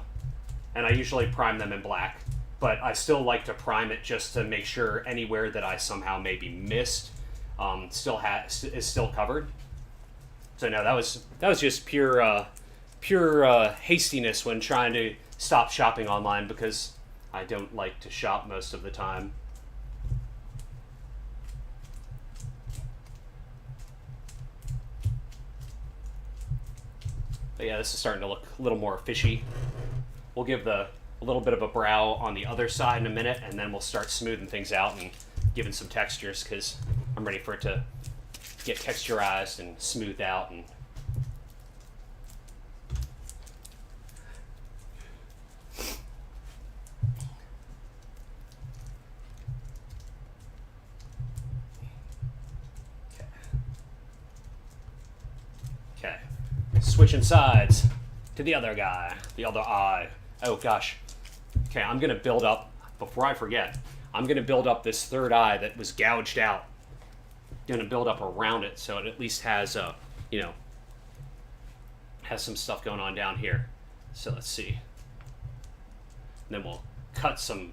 I usually prime them in black. But I still like to prime it just to make sure anywhere that I somehow maybe missed is still covered. So no, that was just pure hastiness when trying to stop shopping online, because I don't like to shop most of the time. But yeah, this is starting to look a little more fishy. We'll give a little bit of a brow on the other side in a minute, and then we'll start smoothing things out and giving some textures, because I'm ready for it to get texturized and smoothed out. And okay, switching sides to the other guy, the other eye. Oh gosh. Okay, I'm going to build up, before I forget, I'm going to build up this third eye that was gouged out. I'm going to build up around it so it at least has, has some stuff going on down here. So let's see. And then we'll cut some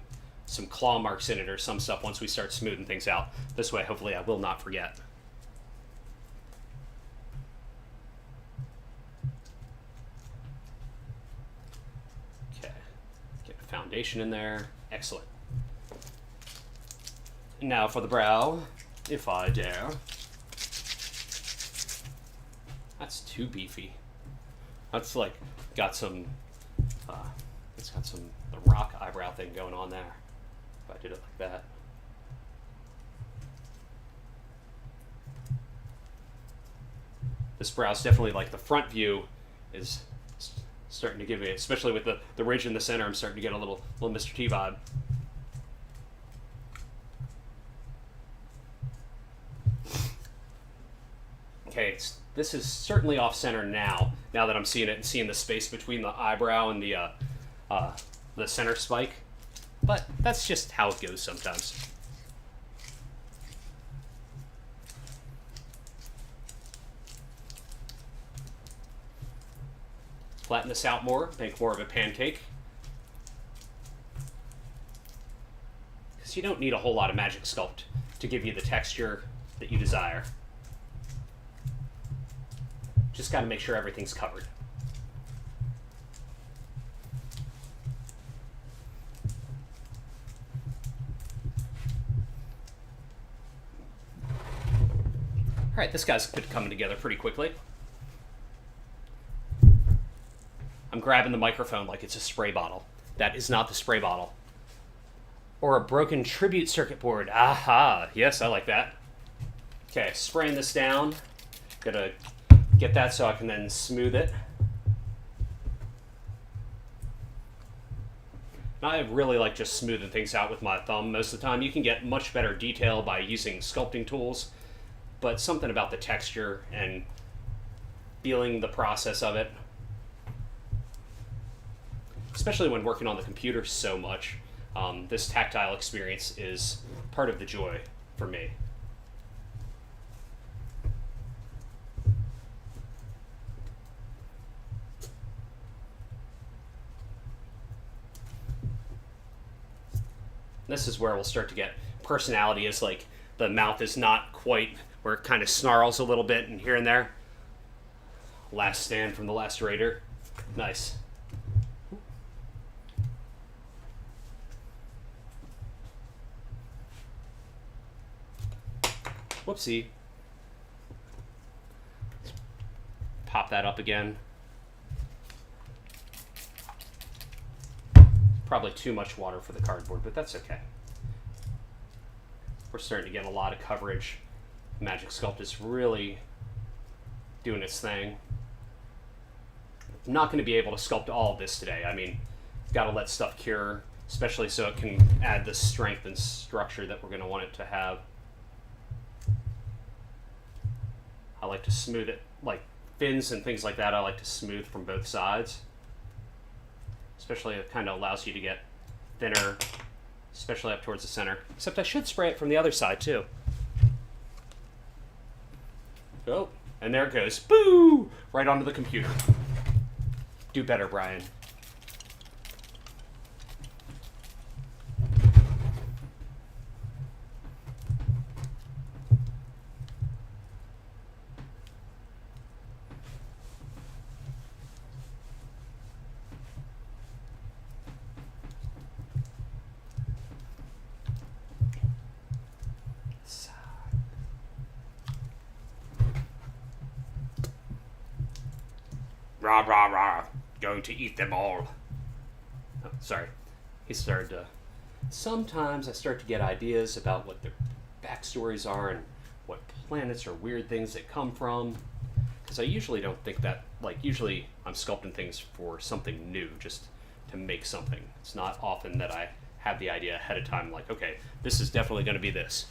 claw marks in it or some stuff once we start smoothing things out. This way, hopefully, I will not forget. Foundation in there. Excellent. Now for the brow, if I dare. That's too beefy. That's like got some it's got some the rock eyebrow thing going on there. If I did it like that. This brow's definitely, like, the front view is starting to give me, especially with the ridge in the center, I'm starting to get a little Mr. T vibe. Okay, this is certainly off center now that I'm seeing it and seeing the space between the eyebrow and the center spike. But that's just how it goes sometimes. Flatten this out more, make more of a pancake. because you don't need a whole lot of Magic Sculpt to give you the texture that you desire. Just got to make sure everything's covered. All right, this guy's coming together pretty quickly. I'm grabbing the microphone like it's a spray bottle. That is not the spray bottle. Or a broken tribute circuit board. Aha, yes, I like that. Okay, spraying this down. Gotta get that so I can then smooth it. And I really like just smoothing things out with my thumb most of the time. You can get much better detail by using sculpting tools, but something about the texture and feeling the process of it, especially when working on the computer so much, this tactile experience is part of the joy for me. This is where we'll start to get personality, is like the mouth is not quite where it kind of snarls a little bit and here and there. Last stand from the last raider. Nice. Whoopsie. Pop that up again. Probably too much water for the cardboard, but that's okay. We're starting to get a lot of coverage. Magic Sculpt is really doing its thing. I'm not going to be able to sculpt all of this today. I mean, got to let stuff cure, especially so it can add the strength and structure that we're going to want it to have. I like to smooth it, like fins and things like that, I like to smooth from both sides. Especially it kind of allows you to get thinner, especially up towards the center. Except I should spray it from the other side too. Oh, and there it goes. Boo! Right onto the computer. Do better, Brian. Rah, rah, rah. Going to eat them all. Oh, sorry. He started to... Sometimes I start to get ideas about what their backstories are and what planets or weird things they come from. Because I usually don't think that... Like, usually I'm sculpting things for something new, just to make something. It's not often that I have the idea ahead of time, like, okay, this is definitely going to be this.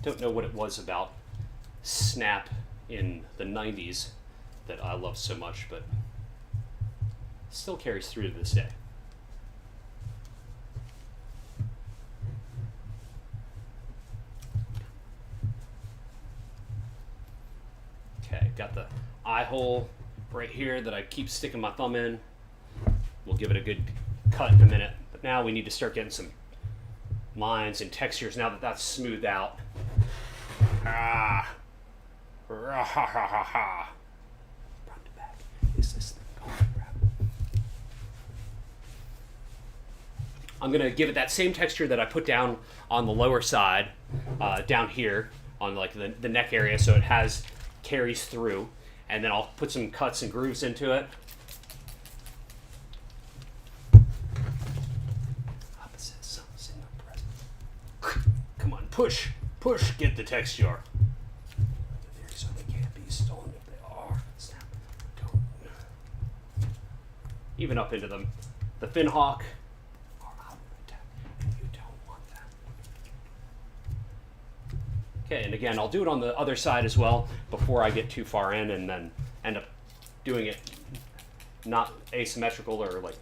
Don't know what it was about Snap in the 90s that I loved so much, but still carries through to this day. Okay, got the eye hole right here that I keep sticking my thumb in. We'll give it a good cut in a minute, but now we need to start getting some lines and textures now that that's smoothed out. Ah. Ha ha ha ha. Front to back. Is this thing going to grab? I'm going to give it that same texture that I put down on the lower side, down here on like the neck area, so it carries through, and then I'll put some cuts and grooves into it. Opposite sums in the present. Come on, push, get the texture. So they can't be stolen if they are. Snap. Don't. Even up into them. The fin hawk are out of attack, and you don't want that. Okay, and again, I'll do it on the other side as well before I get too far in and then end up doing it not asymmetrical or like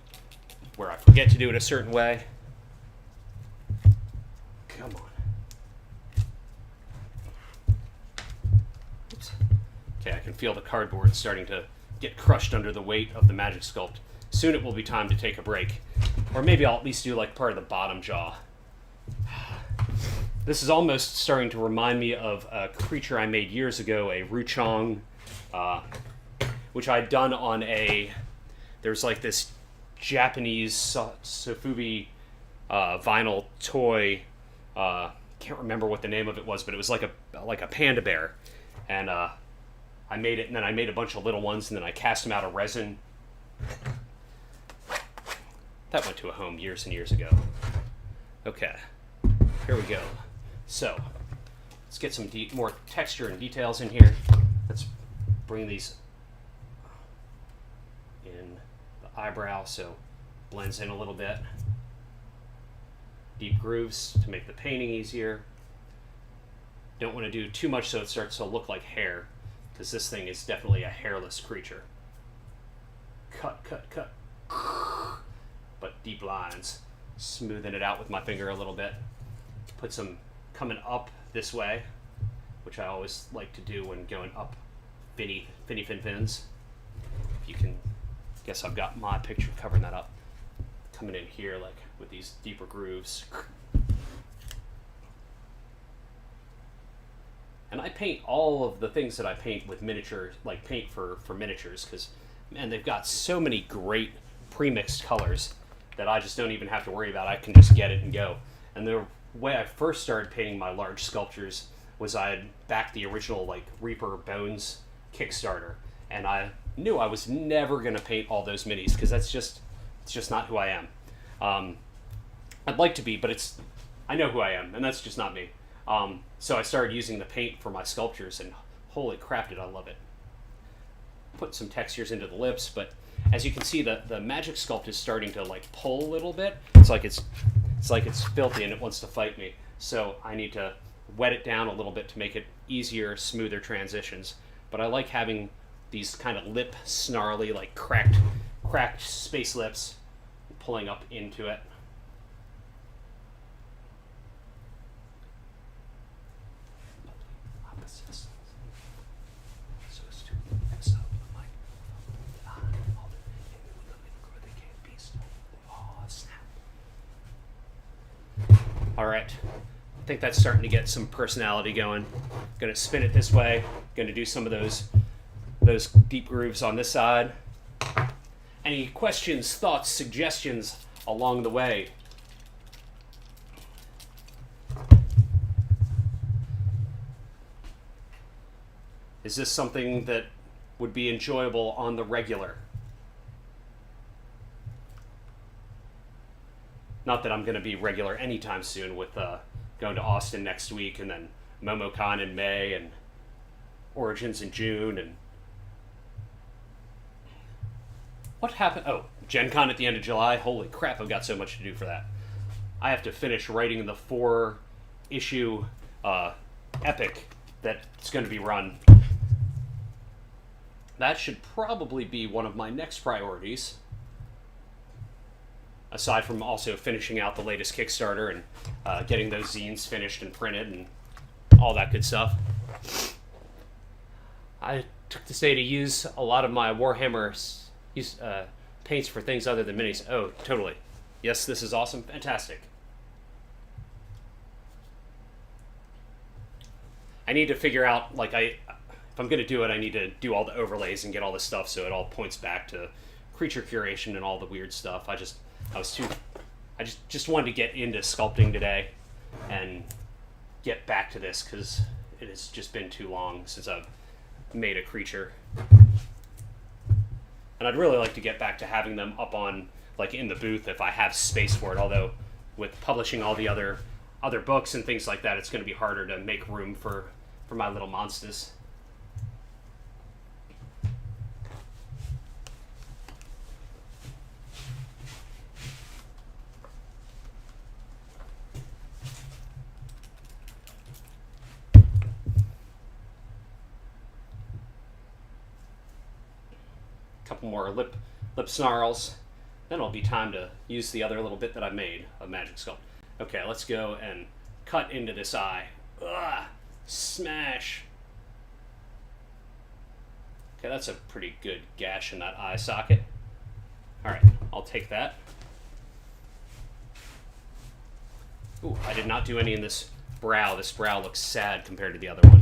where I forget to do it a certain way. Come on. can feel the cardboard starting to get crushed under the weight of the Magic Sculpt. Soon it will be time to take a break. Or maybe I'll at least do like part of the bottom jaw. This is almost starting to remind me of a creature I made years ago, a Ruchong, which I'd done on there's like this Japanese Sofubi vinyl toy. Can't remember what the name of it was, but it was like a panda bear. And I made it, and then I made a bunch of little ones, and then I cast them out of resin. That went to a home years and years ago. Okay, here we go. So, let's get some more texture and details in here. Let's bring these in the eyebrow so it blends in a little bit. Deep grooves to make the painting easier. Don't want to do too much so it starts to look like hair, because this thing is definitely a hairless creature. Cut, cut, cut. But deep lines. Smoothing it out with my finger a little bit. Put some coming up this way, which I always like to do when going up fin fins. If you can guess, I've got my picture covering that up. Coming in here like with these deeper grooves. And I paint all of the things that I paint with miniature, like paint for miniatures, because man, they've got so many great pre-mixed colors that I just don't even have to worry about. I can just get it and go. And the way I first started painting my large sculptures was I had backed the original like Reaper Bones Kickstarter, and I knew I was never going to paint all those minis because it's just not who I am. I'd like to be, but I know who I am, and that's just not me. So I started using the paint for my sculptures, and holy crap, did I love it. Put some textures into the lips, but as you can see, the Magic Sculpt is starting to like pull a little bit. It's like it's filthy and it wants to fight me. So I need to wet it down a little bit to make it easier, smoother transitions. But I like having these kind of lip snarly, like cracked space lips, pulling up into it. All right, I think that's starting to get some personality going. Gonna spin it this way. Gonna do some of those deep grooves on this side. Any questions, thoughts, suggestions along the way? Is this something that would be enjoyable on the regular? Not that I'm going to be regular anytime soon with going to Austin next week and then MomoCon in May and Origins in June. And what happened? Oh, Gen Con at the end of July. Holy crap, I've got so much to do for that. I have to finish writing the 4-issue epic that's going to be run. That should probably be one of my next priorities. Aside from also finishing out the latest Kickstarter and getting those zines finished and printed and all that good stuff. I took this day to use a lot of my Warhammer paints for things other than minis. Oh, totally. Yes, this is awesome. Fantastic. I need to figure out, like, if I'm going to do it, I need to do all the overlays and get all this stuff so it all points back to creature curation and all the weird stuff. I just wanted to get into sculpting today and get back to this because it has just been too long since I've made a creature. And I'd really like to get back to having them up on, like, in the booth if I have space for it, although with publishing all the other books and things like that, it's going to be harder to make room for my little monsters. Couple more lip snarls, then it'll be time to use the other little bit that I made of Magic Sculpt. Okay, let's go and cut into this eye. Ugh, smash. Okay, that's a pretty good gash in that eye socket. All right, I'll take that. Ooh, I did not do any in this brow. This brow looks sad compared to the other one.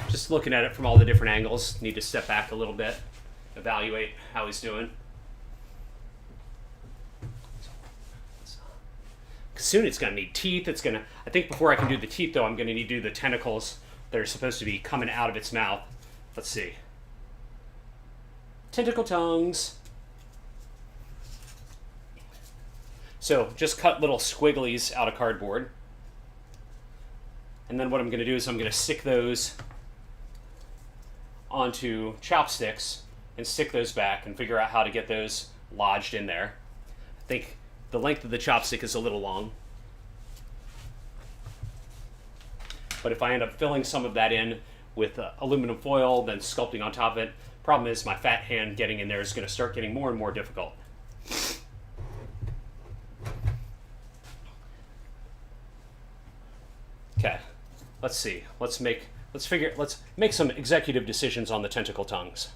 Just looking at it from all the different angles, need to step back a little bit, evaluate how he's doing. Soon it's going to need teeth. I think before I can do the teeth though, I'm going to need to do the tentacles that are supposed to be coming out of its mouth. Let's see. Tentacle tongues. So just cut little squigglies out of cardboard. And then what I'm going to do is I'm going to stick those onto chopsticks and stick those back and figure out how to get those lodged in there. I think the length of the chopstick is a little long. But if I end up filling some of that in with aluminum foil, then sculpting on top of it, problem is my fat hand getting in there is going to start getting more and more difficult. Okay, let's see. Let's make some executive decisions on the tentacle tongues.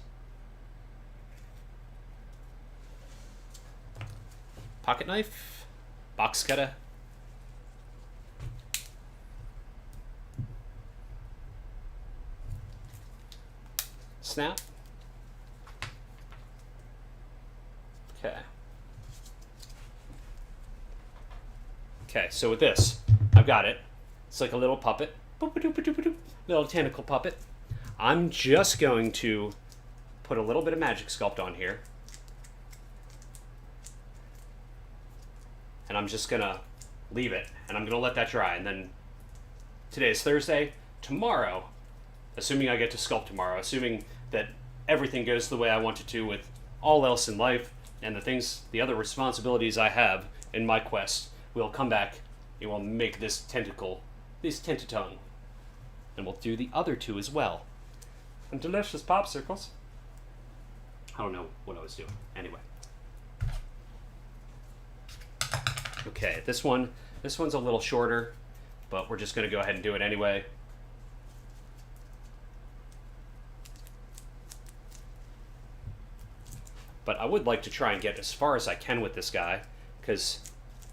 Pocket knife, box cutter. Snap. Okay. Okay, so with this, I've got it. It's like a little puppet. Little tentacle puppet. I'm just going to put a little bit of Magic Sculpt on here. And I'm just going to leave it. And I'm going to let that dry. And then today is Thursday. Tomorrow, assuming I get to sculpt tomorrow, assuming that everything goes the way I want it to with all else in life and the other responsibilities I have in my quest, we'll come back and we'll make this tentacle, this tentatongue. And we'll do the other two as well. And delicious popsicles. I don't know what I was doing. Anyway. Okay, this one's a little shorter, but we're just going to go ahead and do it anyway. But I would like to try and get as far as I can with this guy, because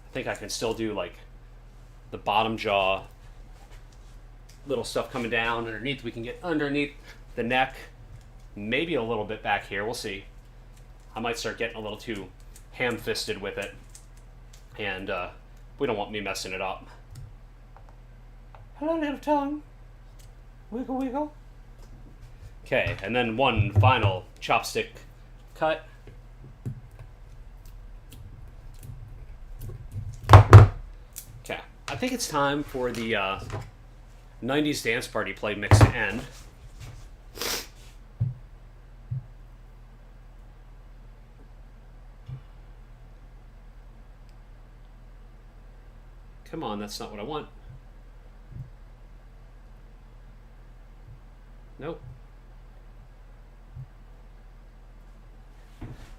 I think I can still do like the bottom jaw, little stuff coming down underneath. We can get underneath the neck, maybe a little bit back here. We'll see. I might start getting a little too ham-fisted with it, and we don't want me messing it up. Hello, little tongue. Wiggle, wiggle. Okay, and then one final chopstick cut. Okay, I think it's time for the 90s Dance Party play mix to end. Come on, that's not what I want. Nope.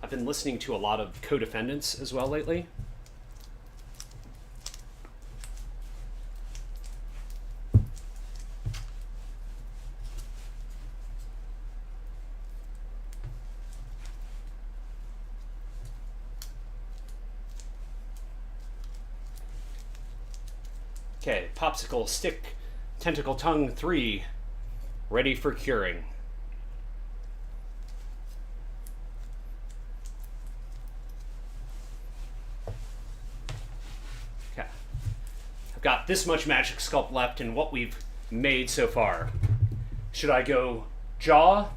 I've been listening to a lot of Co-Defendants as well lately. Okay, Popsicle Stick Tentacle Tongue 3, ready for curing. Okay, I've got this much Magic Sculpt left in what we've made so far. Should I go jaw,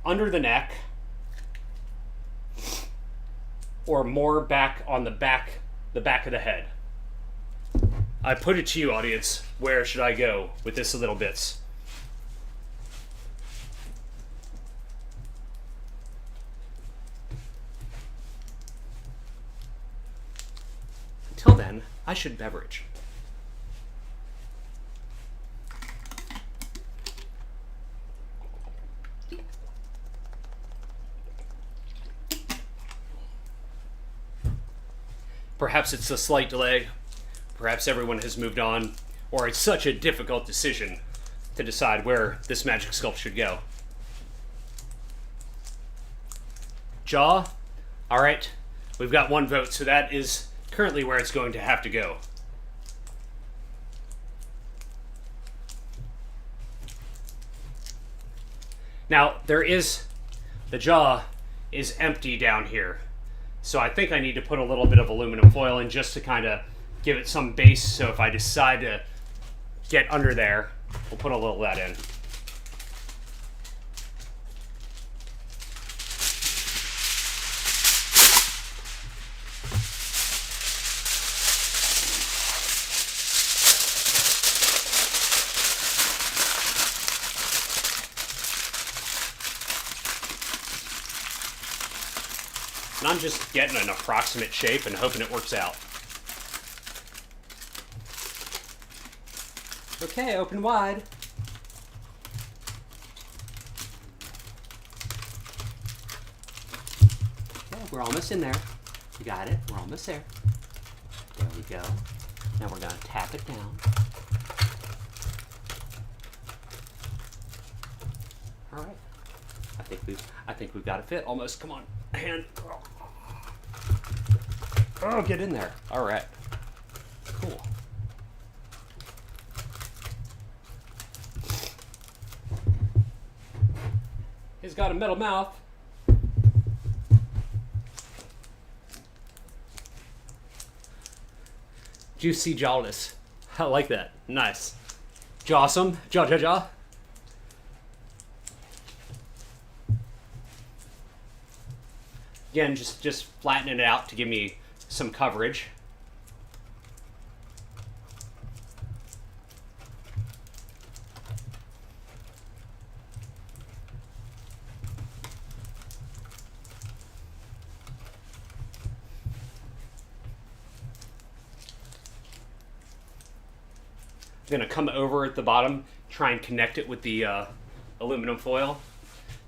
under the neck, or more back on the back of the head? I put it to you, audience. Where should I go with this little bits? Until then, I should beverage. Perhaps it's a slight delay. Perhaps everyone has moved on, or it's such a difficult decision to decide where this magic sculpt should go. Jaw? Alright, we've got one vote, so that is currently where it's going to have to go. Now, the jaw is empty down here. So I think I need to put a little bit of aluminum foil in just to kind of give it some base. So if I decide to get under there, we'll put a little of that in. And I'm just getting an approximate shape and hoping it works out. Okay, open wide. Okay, we're almost in there. You got it, we're almost there. There we go. Now we're gonna tap it down. All right. I think we've got it fit almost. Come on, hand. Oh, get in there. All right. Cool. He's got a metal mouth. Juicy jawless. I like that. Nice. Jawsome. Jaw. Again, just flattening it out to give me some coverage. I'm gonna come over at the bottom, try and connect it with the aluminum foil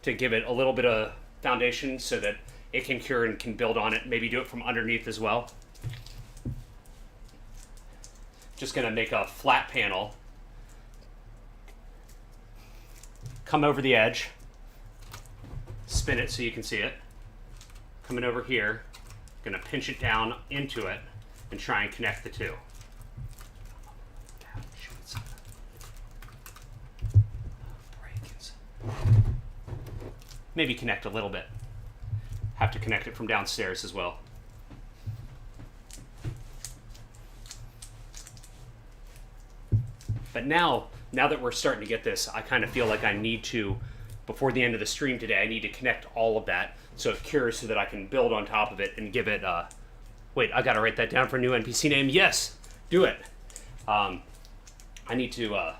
to give it a little bit of foundation so that it can cure and can build on it. Maybe do it from underneath as well. Just gonna make a flat panel. Come over the edge. Spin it so you can see it. Coming over here. Gonna pinch it down into it and try and connect the two. Maybe connect a little bit. Have to connect it from downstairs as well. But now that we're starting to get this, I kind of feel like I need to, before the end of the stream today, I need to connect all of that so it cures so that I can build on top of it and give it, wait, I gotta write that down for a new NPC name. Yes, do it. I need to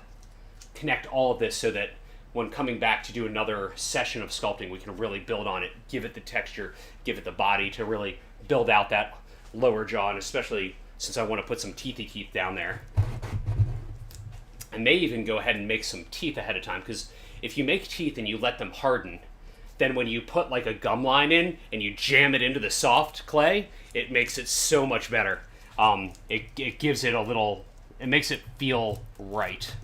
connect all of this so that when coming back to do another session of sculpting, we can really build on it, give it the texture, give it the body to really build out that lower jaw, and especially since I want to put some teethy teeth down there. I may even go ahead and make some teeth ahead of time, because if you make teeth and you let them harden, then when you put like a gum line in and you jam it into the soft clay, it makes it so much better. It gives it a little, it makes it feel right.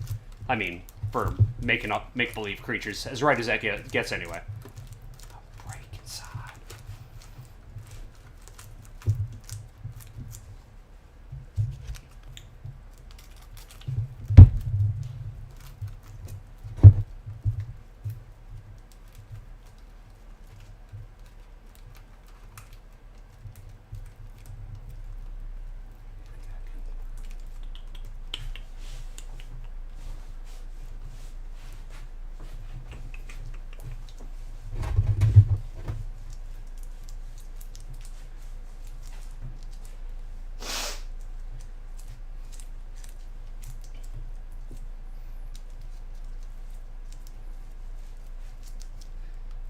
I mean, for making up make-believe creatures, as right as that gets anyway. A break inside.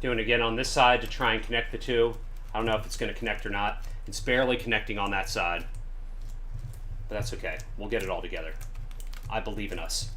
Doing it again on this side to try and connect the two. I don't know if it's going to connect or not. It's barely connecting on that side. but that's okay. We'll get it all together. I believe in us.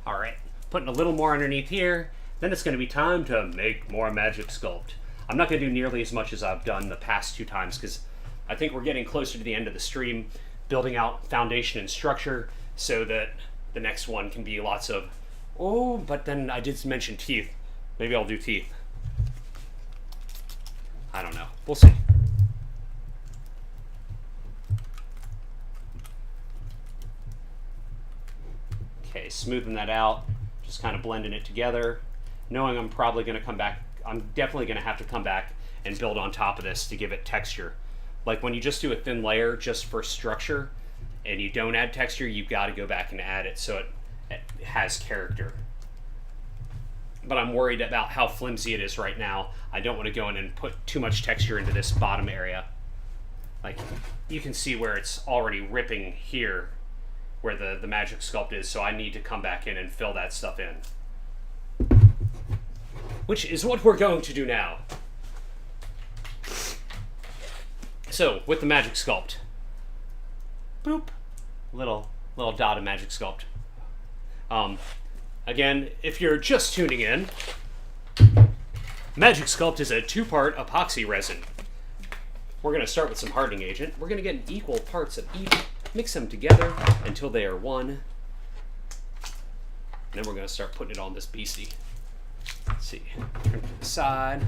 All right, putting a little more underneath here. Then it's going to be time to make more magic sculpt. I'm not going to do nearly as much as I've done the past 2 times because I think we're getting closer to the end of the stream, building out foundation and structure so that the next one can be lots of, oh, but then I did mention teeth. Maybe I'll do teeth. I don't know. We'll see. Okay, smoothing that out, just kind of blending it together, knowing I'm probably going to come back. I'm definitely going to have to come back and build on top of this to give it texture. Like when you just do a thin layer just for structure and you don't add texture, you've got to go back and add it so it has character. But I'm worried about how flimsy it is right now. I don't want to go in and put too much texture into this bottom area. Like you can see where it's already ripping here where the magic sculpt is, so I need to come back in and fill that stuff in. Which is what we're going to do now. So, with the magic sculpt. Boop. Little dot of magic sculpt. Again, if you're just tuning in, magic sculpt is a 2-part epoxy resin. We're going to start with some hardening agent. We're going to get equal parts of each. Mix them together until they are one. And then we're going to start putting it on this beastie. Let's see. Turn to the side.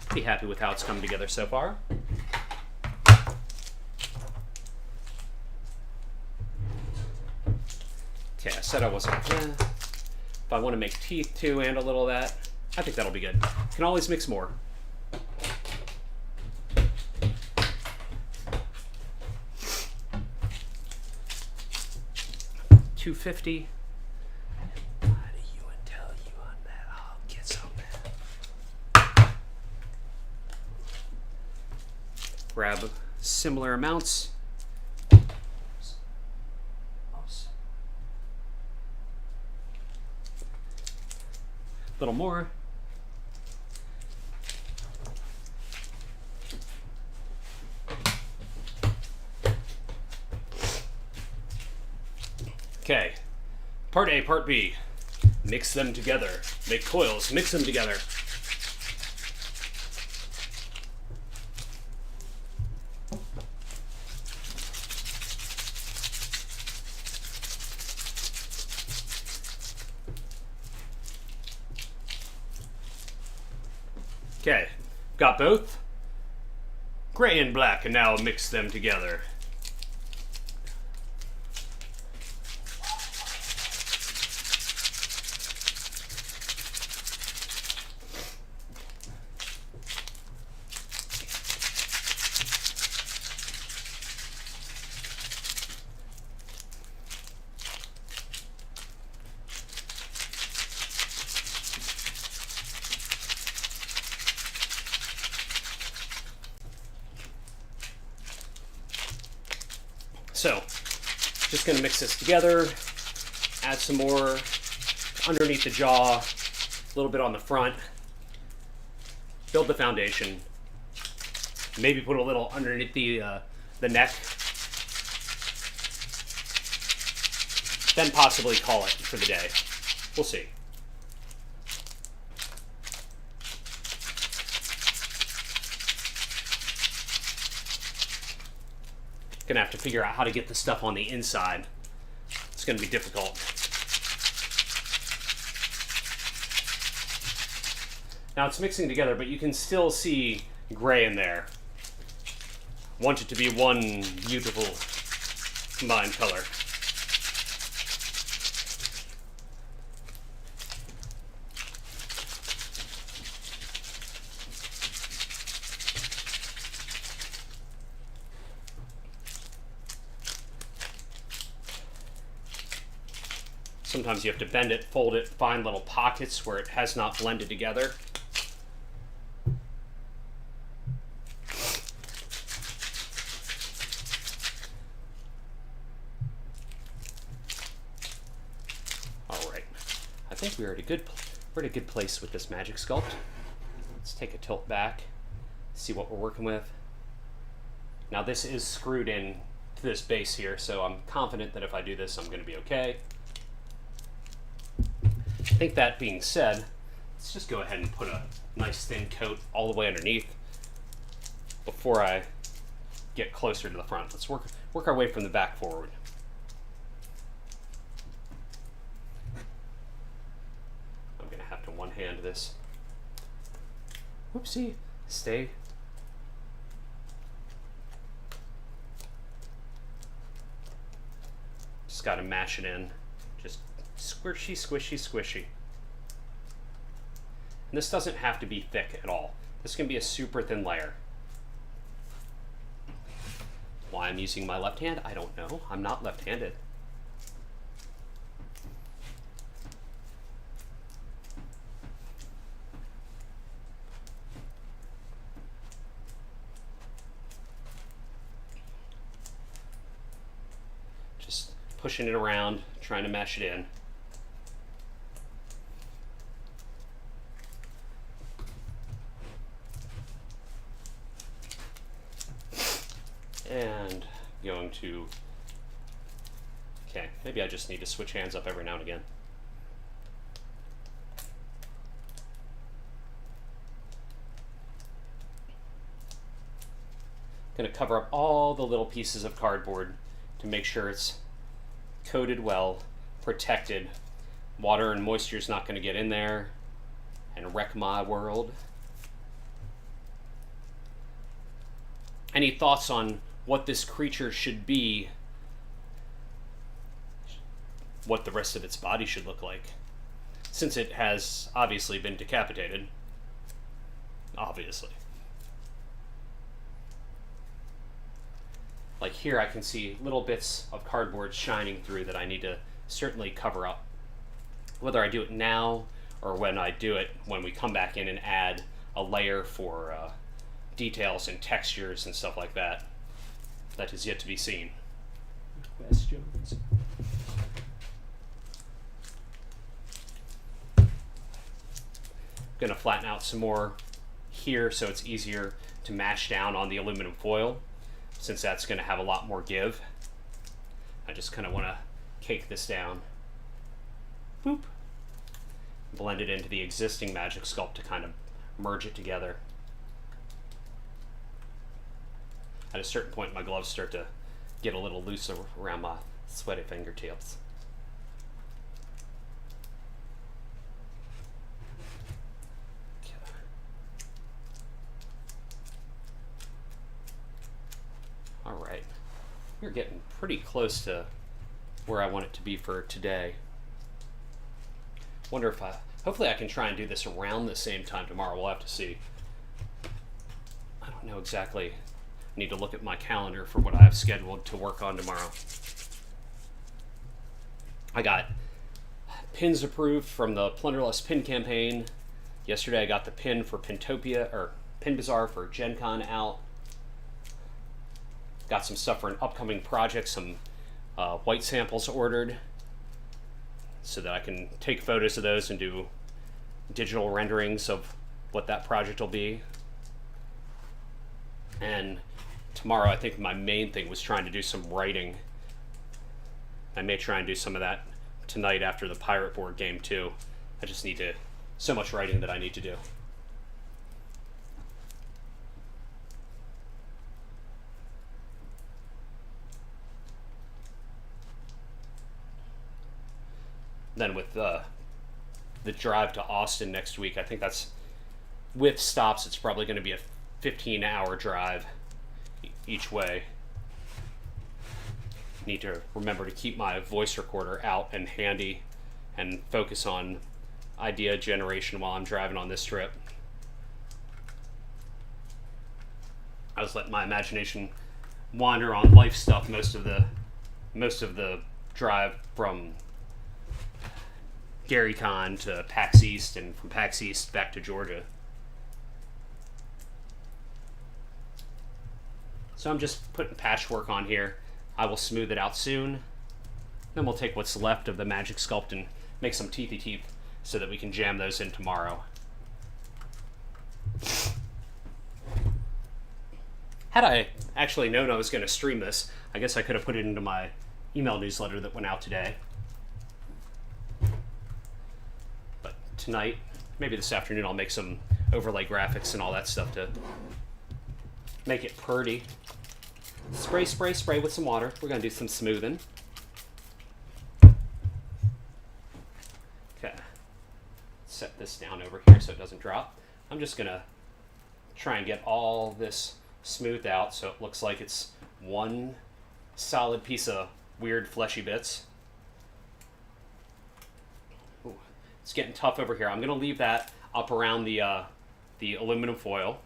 Pretty happy with how it's come together so far. Okay, I said I wasn't. If I want to make teeth too and a little of that, I think that'll be good. Can always mix more. $250. Why do you and tell you on that? I'll get some. Grab similar amounts. Oops. A little more. Okay, part A, part B. Mix them together. Make coils, mix them together. Okay, got both. Gray and black, and now mix them together. So, just going to mix this together, add some more underneath the jaw, a little bit on the front, build the foundation, maybe put a little underneath the neck, then possibly call it for the day. We'll see. Gonna have to figure out how to get the stuff on the inside. It's gonna be difficult. Now it's mixing together, but you can still see gray in there. Want it to be one beautiful combined color. Sometimes you have to bend it, fold it, find little pockets where it has not blended together. All right, I think we're at a good place with this magic sculpt. Let's take a tilt back, see what we're working with. Now this is screwed in to this base here, so I'm confident that if I do this, I'm going to be okay. I think that being said, let's just go ahead and put a nice thin coat all the way underneath before I get closer to the front. Let's work our way from the back forward. I'm going to have to one-hand this. Whoopsie. Stay. Just got to mash it in. Just squishy, squishy, squishy. And this doesn't have to be thick at all. This can be a super thin layer. Why I'm using my left hand, I don't know. I'm not left-handed. Just pushing it around, trying to mash it in. And going to, okay, maybe I just need to switch hands up every now and again. Going to cover up all the little pieces of cardboard to make sure it's coated well, protected. Water and moisture is not going to get in there and wreck my world. Any thoughts on what this creature should be, what the rest of its body should look like? Since it has obviously been decapitated. Obviously. Like here I can see little bits of cardboard shining through that I need to certainly cover up. Whether I do it now or when I do it, when we come back in and add a layer for details and textures and stuff like that, that is yet to be seen. Questions? Going to flatten out some more here so it's easier to mash down on the aluminum foil, since that's going to have a lot more give. I just kind of want to cake this down. Boop. Blend it into the existing magic sculpt to kind of merge it together. At a certain point, my gloves start to get a little looser around my sweaty fingertips. Okay. All right, we're getting pretty close to where I want it to be for today. Wonder if hopefully I can try and do this around the same time tomorrow. We'll have to see. I don't know exactly. Need to look at my calendar for what I have scheduled to work on tomorrow. I got pins approved from the Plunderless Pin campaign. Yesterday I got the pin for Pintopia, or Pin Bazaar for Gen Con out. Got some stuff for an upcoming project, some white samples ordered, so that I can take photos of those and do digital renderings of what that project will be. And tomorrow, I think my main thing was trying to do some writing. I may try and do some of that tonight after the Pirate Board game too. I just need to, so much writing that I need to do. Then with the drive to Austin next week, I think that's, with stops, it's probably going to be a 15-hour drive each way. Need to remember to keep my voice recorder out and handy and focus on idea generation while I'm driving on this trip. I was letting my imagination wander on life stuff most of the drive from Gary Con to PAX East, and from PAX East back to Georgia. So I'm just putting patchwork on here. I will smooth it out soon. Then we'll take what's left of the Magic Sculpt and make some teethy teeth so that we can jam those in tomorrow. Had I actually known I was going to stream this, I guess I could have put it into my email newsletter that went out today. But tonight, maybe this afternoon, I'll make some overlay graphics and all that stuff to make it pretty. Spray, spray, spray with some water. We're going to do some smoothing. Okay. Set this down over here so it doesn't drop. I'm just going to try and get all this smoothed out so it looks like it's one solid piece of weird fleshy bits. Ooh, it's getting tough over here. I'm going to leave that up around the aluminum foil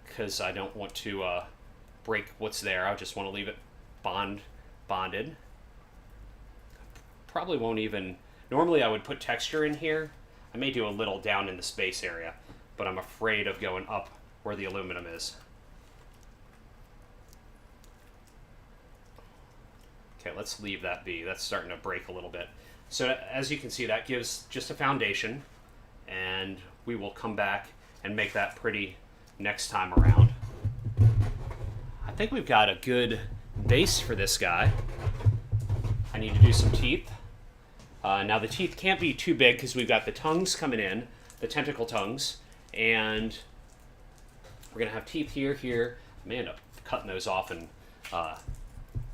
because I don't want to break what's there. I just want to leave it bonded. Probably won't even... Normally I would put texture in here. I may do a little down in the space area, but I'm afraid of going up where the aluminum is. Okay, let's leave that be. That's starting to break a little bit. So as you can see, that gives just a foundation, and we will come back and make that pretty next time around. I think we've got a good base for this guy. I need to do some teeth. Now the teeth can't be too big because we've got the tongues coming in, the tentacle tongues, and we're going to have teeth here. I may end up cutting those off and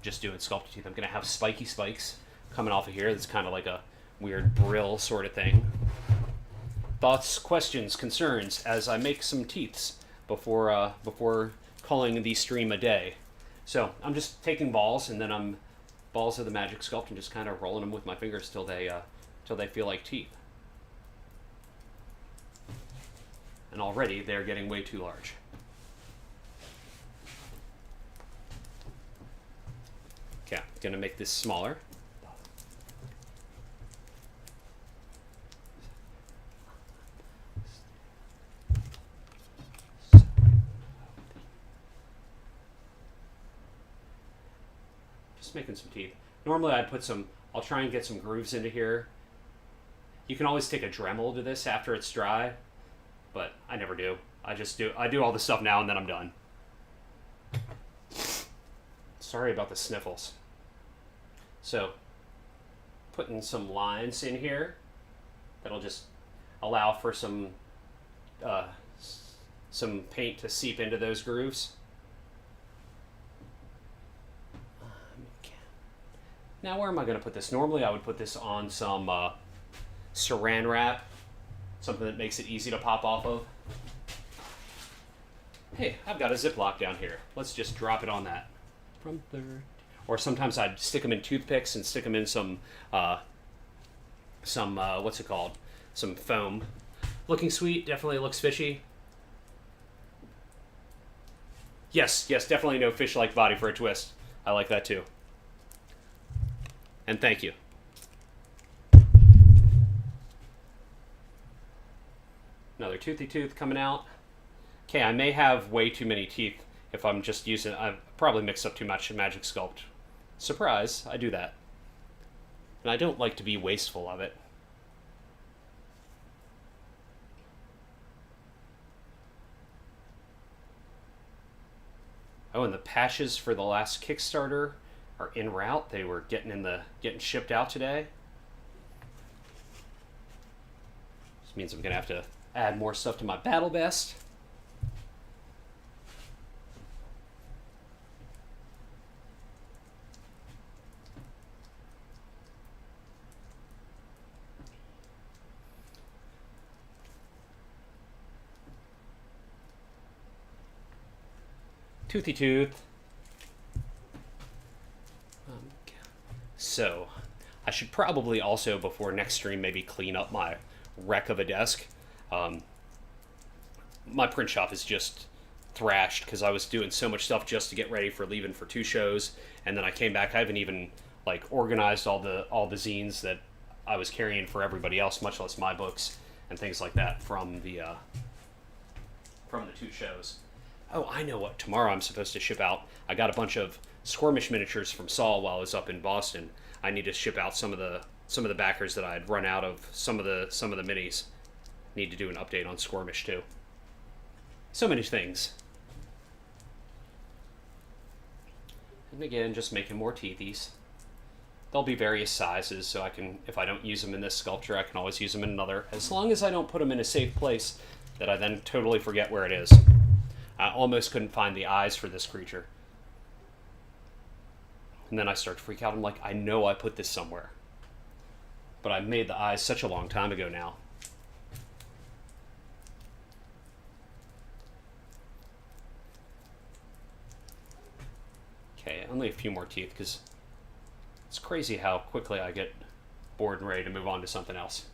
just doing sculpted teeth. I'm going to have spiky spikes coming off of here. That's kind of like a weird brill sort of thing. Thoughts, questions, concerns as I make some teeths before calling the stream a day. So I'm just taking balls, and then I'm balls of the Magic Sculpt and just kind of rolling them with my fingers till they feel like teeth. And already they're getting way too large. Okay, I'm gonna make this smaller. Making some teeth. Normally I'd put some, I'll try and get some grooves into here. You can always take a Dremel to this after it's dry, but I never do. I do all the stuff now and then I'm done. Sorry about the sniffles. So, putting some lines in here that'll just allow for some paint to seep into those grooves. Now, where am I going to put this? Normally, I would put this on some saran wrap, something that makes it easy to pop off of. Hey, I've got a Ziploc down here. Let's just drop it on that. From third. Or sometimes I'd stick them in toothpicks and stick them in some what's it called? Some foam. Looking sweet, definitely looks fishy. Yes, definitely no fish-like body for a twist. I like that too. And thank you. Another toothy tooth coming out. Okay, I may have way too many teeth if I'm just using... I've probably mixed up too much in Magic Sculpt. Surprise, I do that. And I don't like to be wasteful of it. Oh, and the patches for the last Kickstarter are en route. They were getting shipped out today. This means I'm gonna have to add more stuff to my battle vest. Toothy tooth. So, I should probably also, before next stream, maybe clean up my wreck of a desk. My print shop is just thrashed because I was doing so much stuff just to get ready for leaving for 2 shows, and then I came back. I haven't even organized all the zines that I was carrying for everybody else, much less my books and things like that from the 2 shows. Oh, I know what tomorrow I'm supposed to ship out. I got a bunch of Squirmish miniatures from Saul while I was up in Boston. I need to ship out some of the backers that I had run out of some of the minis. Need to do an update on Squirmish too. So many things. And again, just making more teethies. There'll be various sizes, so I can, if I don't use them in this sculpture, I can always use them in another, as long as I don't put them in a safe place that I then totally forget where it is. I almost couldn't find the eyes for this creature. And then I start to freak out. I'm like, I know I put this somewhere. But I made the eyes such a long time ago now. Okay, only a few more teeth, because it's crazy how quickly I get bored and ready to move on to something else.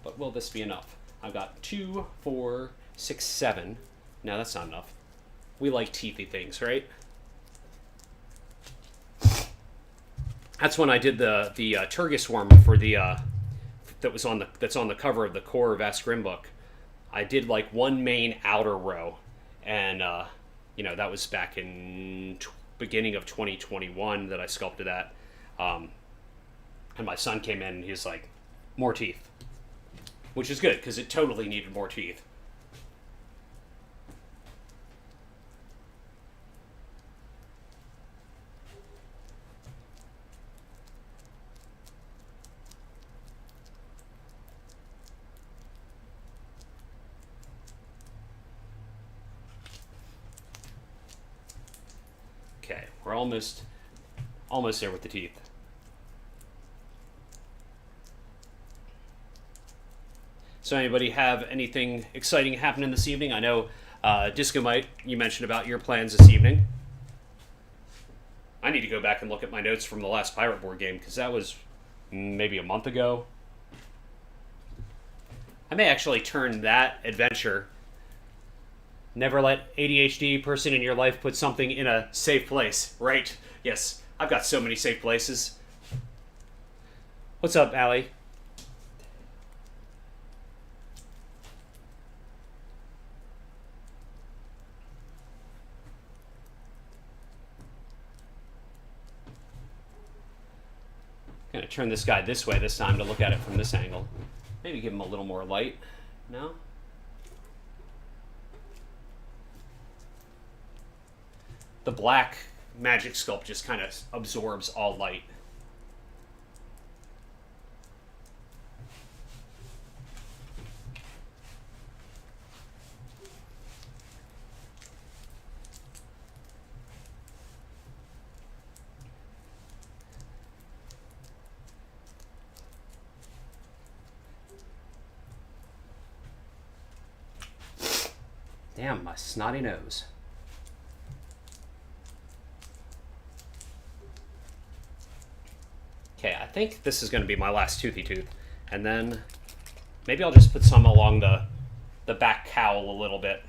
But will this be enough? I've got 2, 4, 6, 7. No, that's not enough. We like teethy things, right? That's when I did the Turgis worm for the that's on the cover of the core Vast Grim book. I did like one main outer row, and that was back in beginning of 2021 that I sculpted that. And my son came in and he was like, more teeth, which is good because it totally needed more teeth. Okay, we're almost there with the teeth. So anybody have anything exciting happening this evening? I know Disco Mite, you mentioned about your plans this evening. I need to go back and look at my notes from the last Pirate Board game, because that was maybe a month ago. I may actually turn that adventure, never let ADHD person in your life put something in a safe place, right? Yes, I've got so many safe places. What's up, Allie? I'm going to turn this guy this way this time to look at it from this angle. Maybe give him a little more light. No? The black magic sculpt just kind of absorbs all light. Damn, my snotty nose. Okay, I think this is going to be my last toothy tooth. And then maybe I'll just put some along the back cowl a little bit.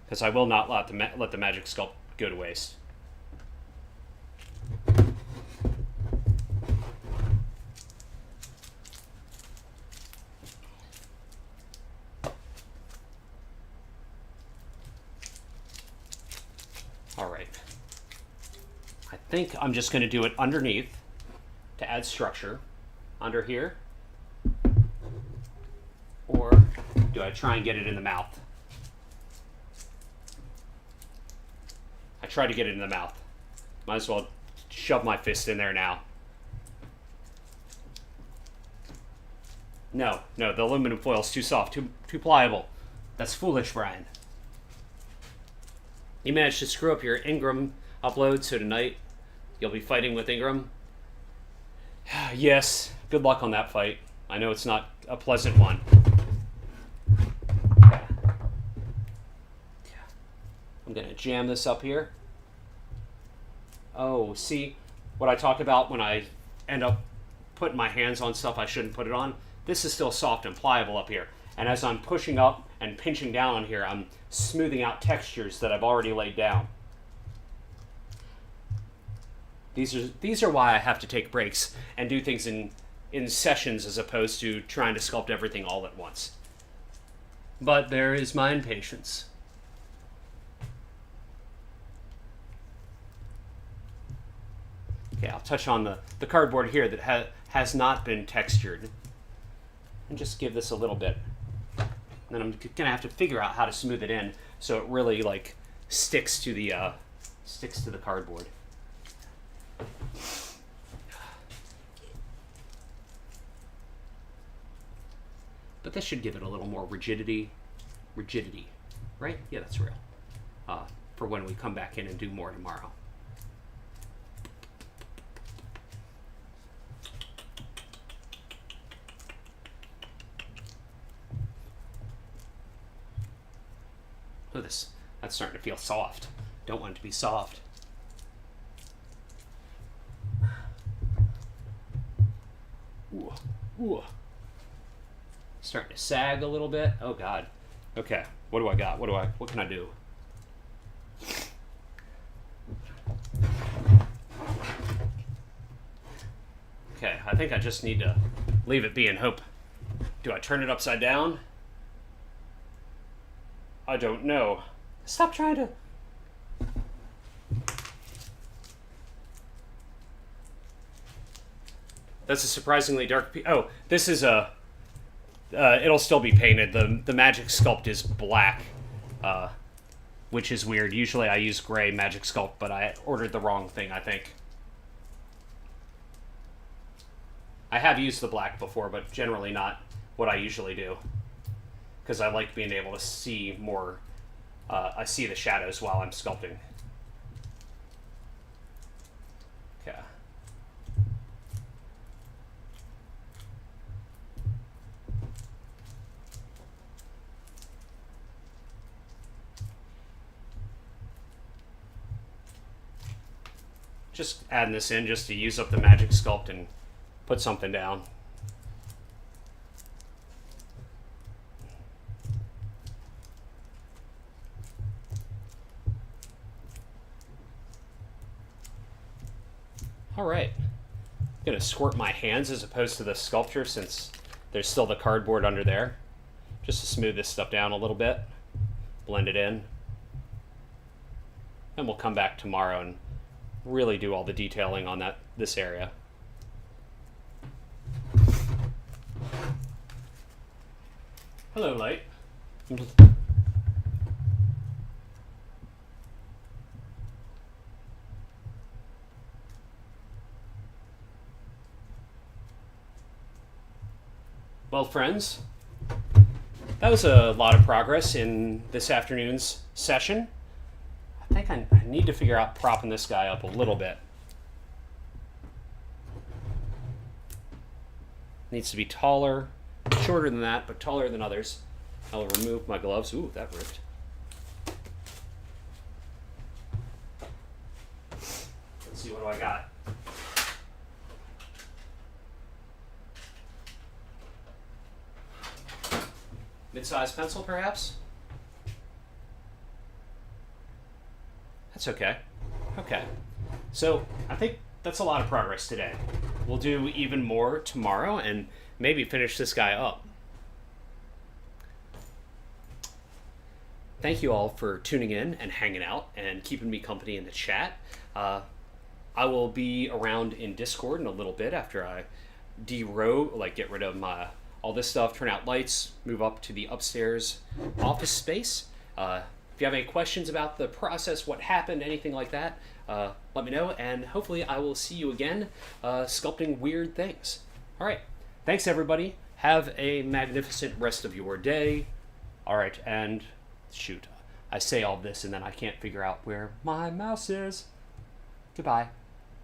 Because I will not let the magic sculpt go to waste. Alright. I think I'm just going to do it underneath to add structure. Under here. Or do I try and get it in the mouth? I try to get it in the mouth. Might as well shove my fist in there now. No, the aluminum foil is too soft, too pliable. That's foolish, Brian. You managed to screw up your Ingram upload, so tonight you'll be fighting with Ingram. Yes, good luck on that fight. I know it's not a pleasant one. I'm going to jam this up here. Oh, see what I talked about when I end up putting my hands on stuff I shouldn't put it on? This is still soft and pliable up here. And as I'm pushing up and pinching down on here, I'm smoothing out textures that I've already laid down. These are why I have to take breaks and do things in sessions as opposed to trying to sculpt everything all at once. But there is my impatience. Okay, I'll touch on the cardboard here that has not been textured. And just give this a little bit. And then I'm gonna have to figure out how to smooth it in so it really like sticks to the cardboard. But this should give it a little more rigidity, right? Yeah, that's real. For when we come back in and do more tomorrow. Oh, that's starting to feel soft. Don't want it to be soft. Ooh, ooh. Starting to sag a little bit. Oh God. Okay. What do I got? What can I do? Okay, I think I just need to leave it be and hope. Do I turn it upside down? I don't know. Stop trying to... That's a surprisingly dark... Oh, this is a... it'll still be painted. The Magic Sculpt is black, which is weird. Usually I use gray Magic Sculpt, but I ordered the wrong thing, I think. I have used the black before, but generally not what I usually do. Because I like being able to see more... I see the shadows while I'm sculpting. Okay. Just adding this in just to use up the Magic Sculpt and put something down. All right, I'm gonna squirt my hands as opposed to the sculpture since there's still the cardboard under there, just to smooth this stuff down a little bit, blend it in, and we'll come back tomorrow and really do all the detailing on this area. Hello, light. Well, friends, that was a lot of progress in this afternoon's session. I think I need to figure out propping this guy up a little bit. Needs to be taller, shorter than that, but taller than others. I'll remove my gloves. Ooh, that ripped. Let's see, what do I got? Mid-sized pencil, perhaps? That's okay. Okay. So, I think that's a lot of progress today. We'll do even more tomorrow and maybe finish this guy up. Thank you all for tuning in and hanging out and keeping me company in the chat. I will be around in Discord in a little bit after I get rid of all this stuff, turn out lights, move up to the upstairs office space. If you have any questions about the process, what happened, anything like that, let me know, and hopefully I will see you again sculpting weird things. All right, thanks everybody. Have a magnificent rest of your day. All right, and shoot, I say all this and then I can't figure out where my mouse is. Goodbye.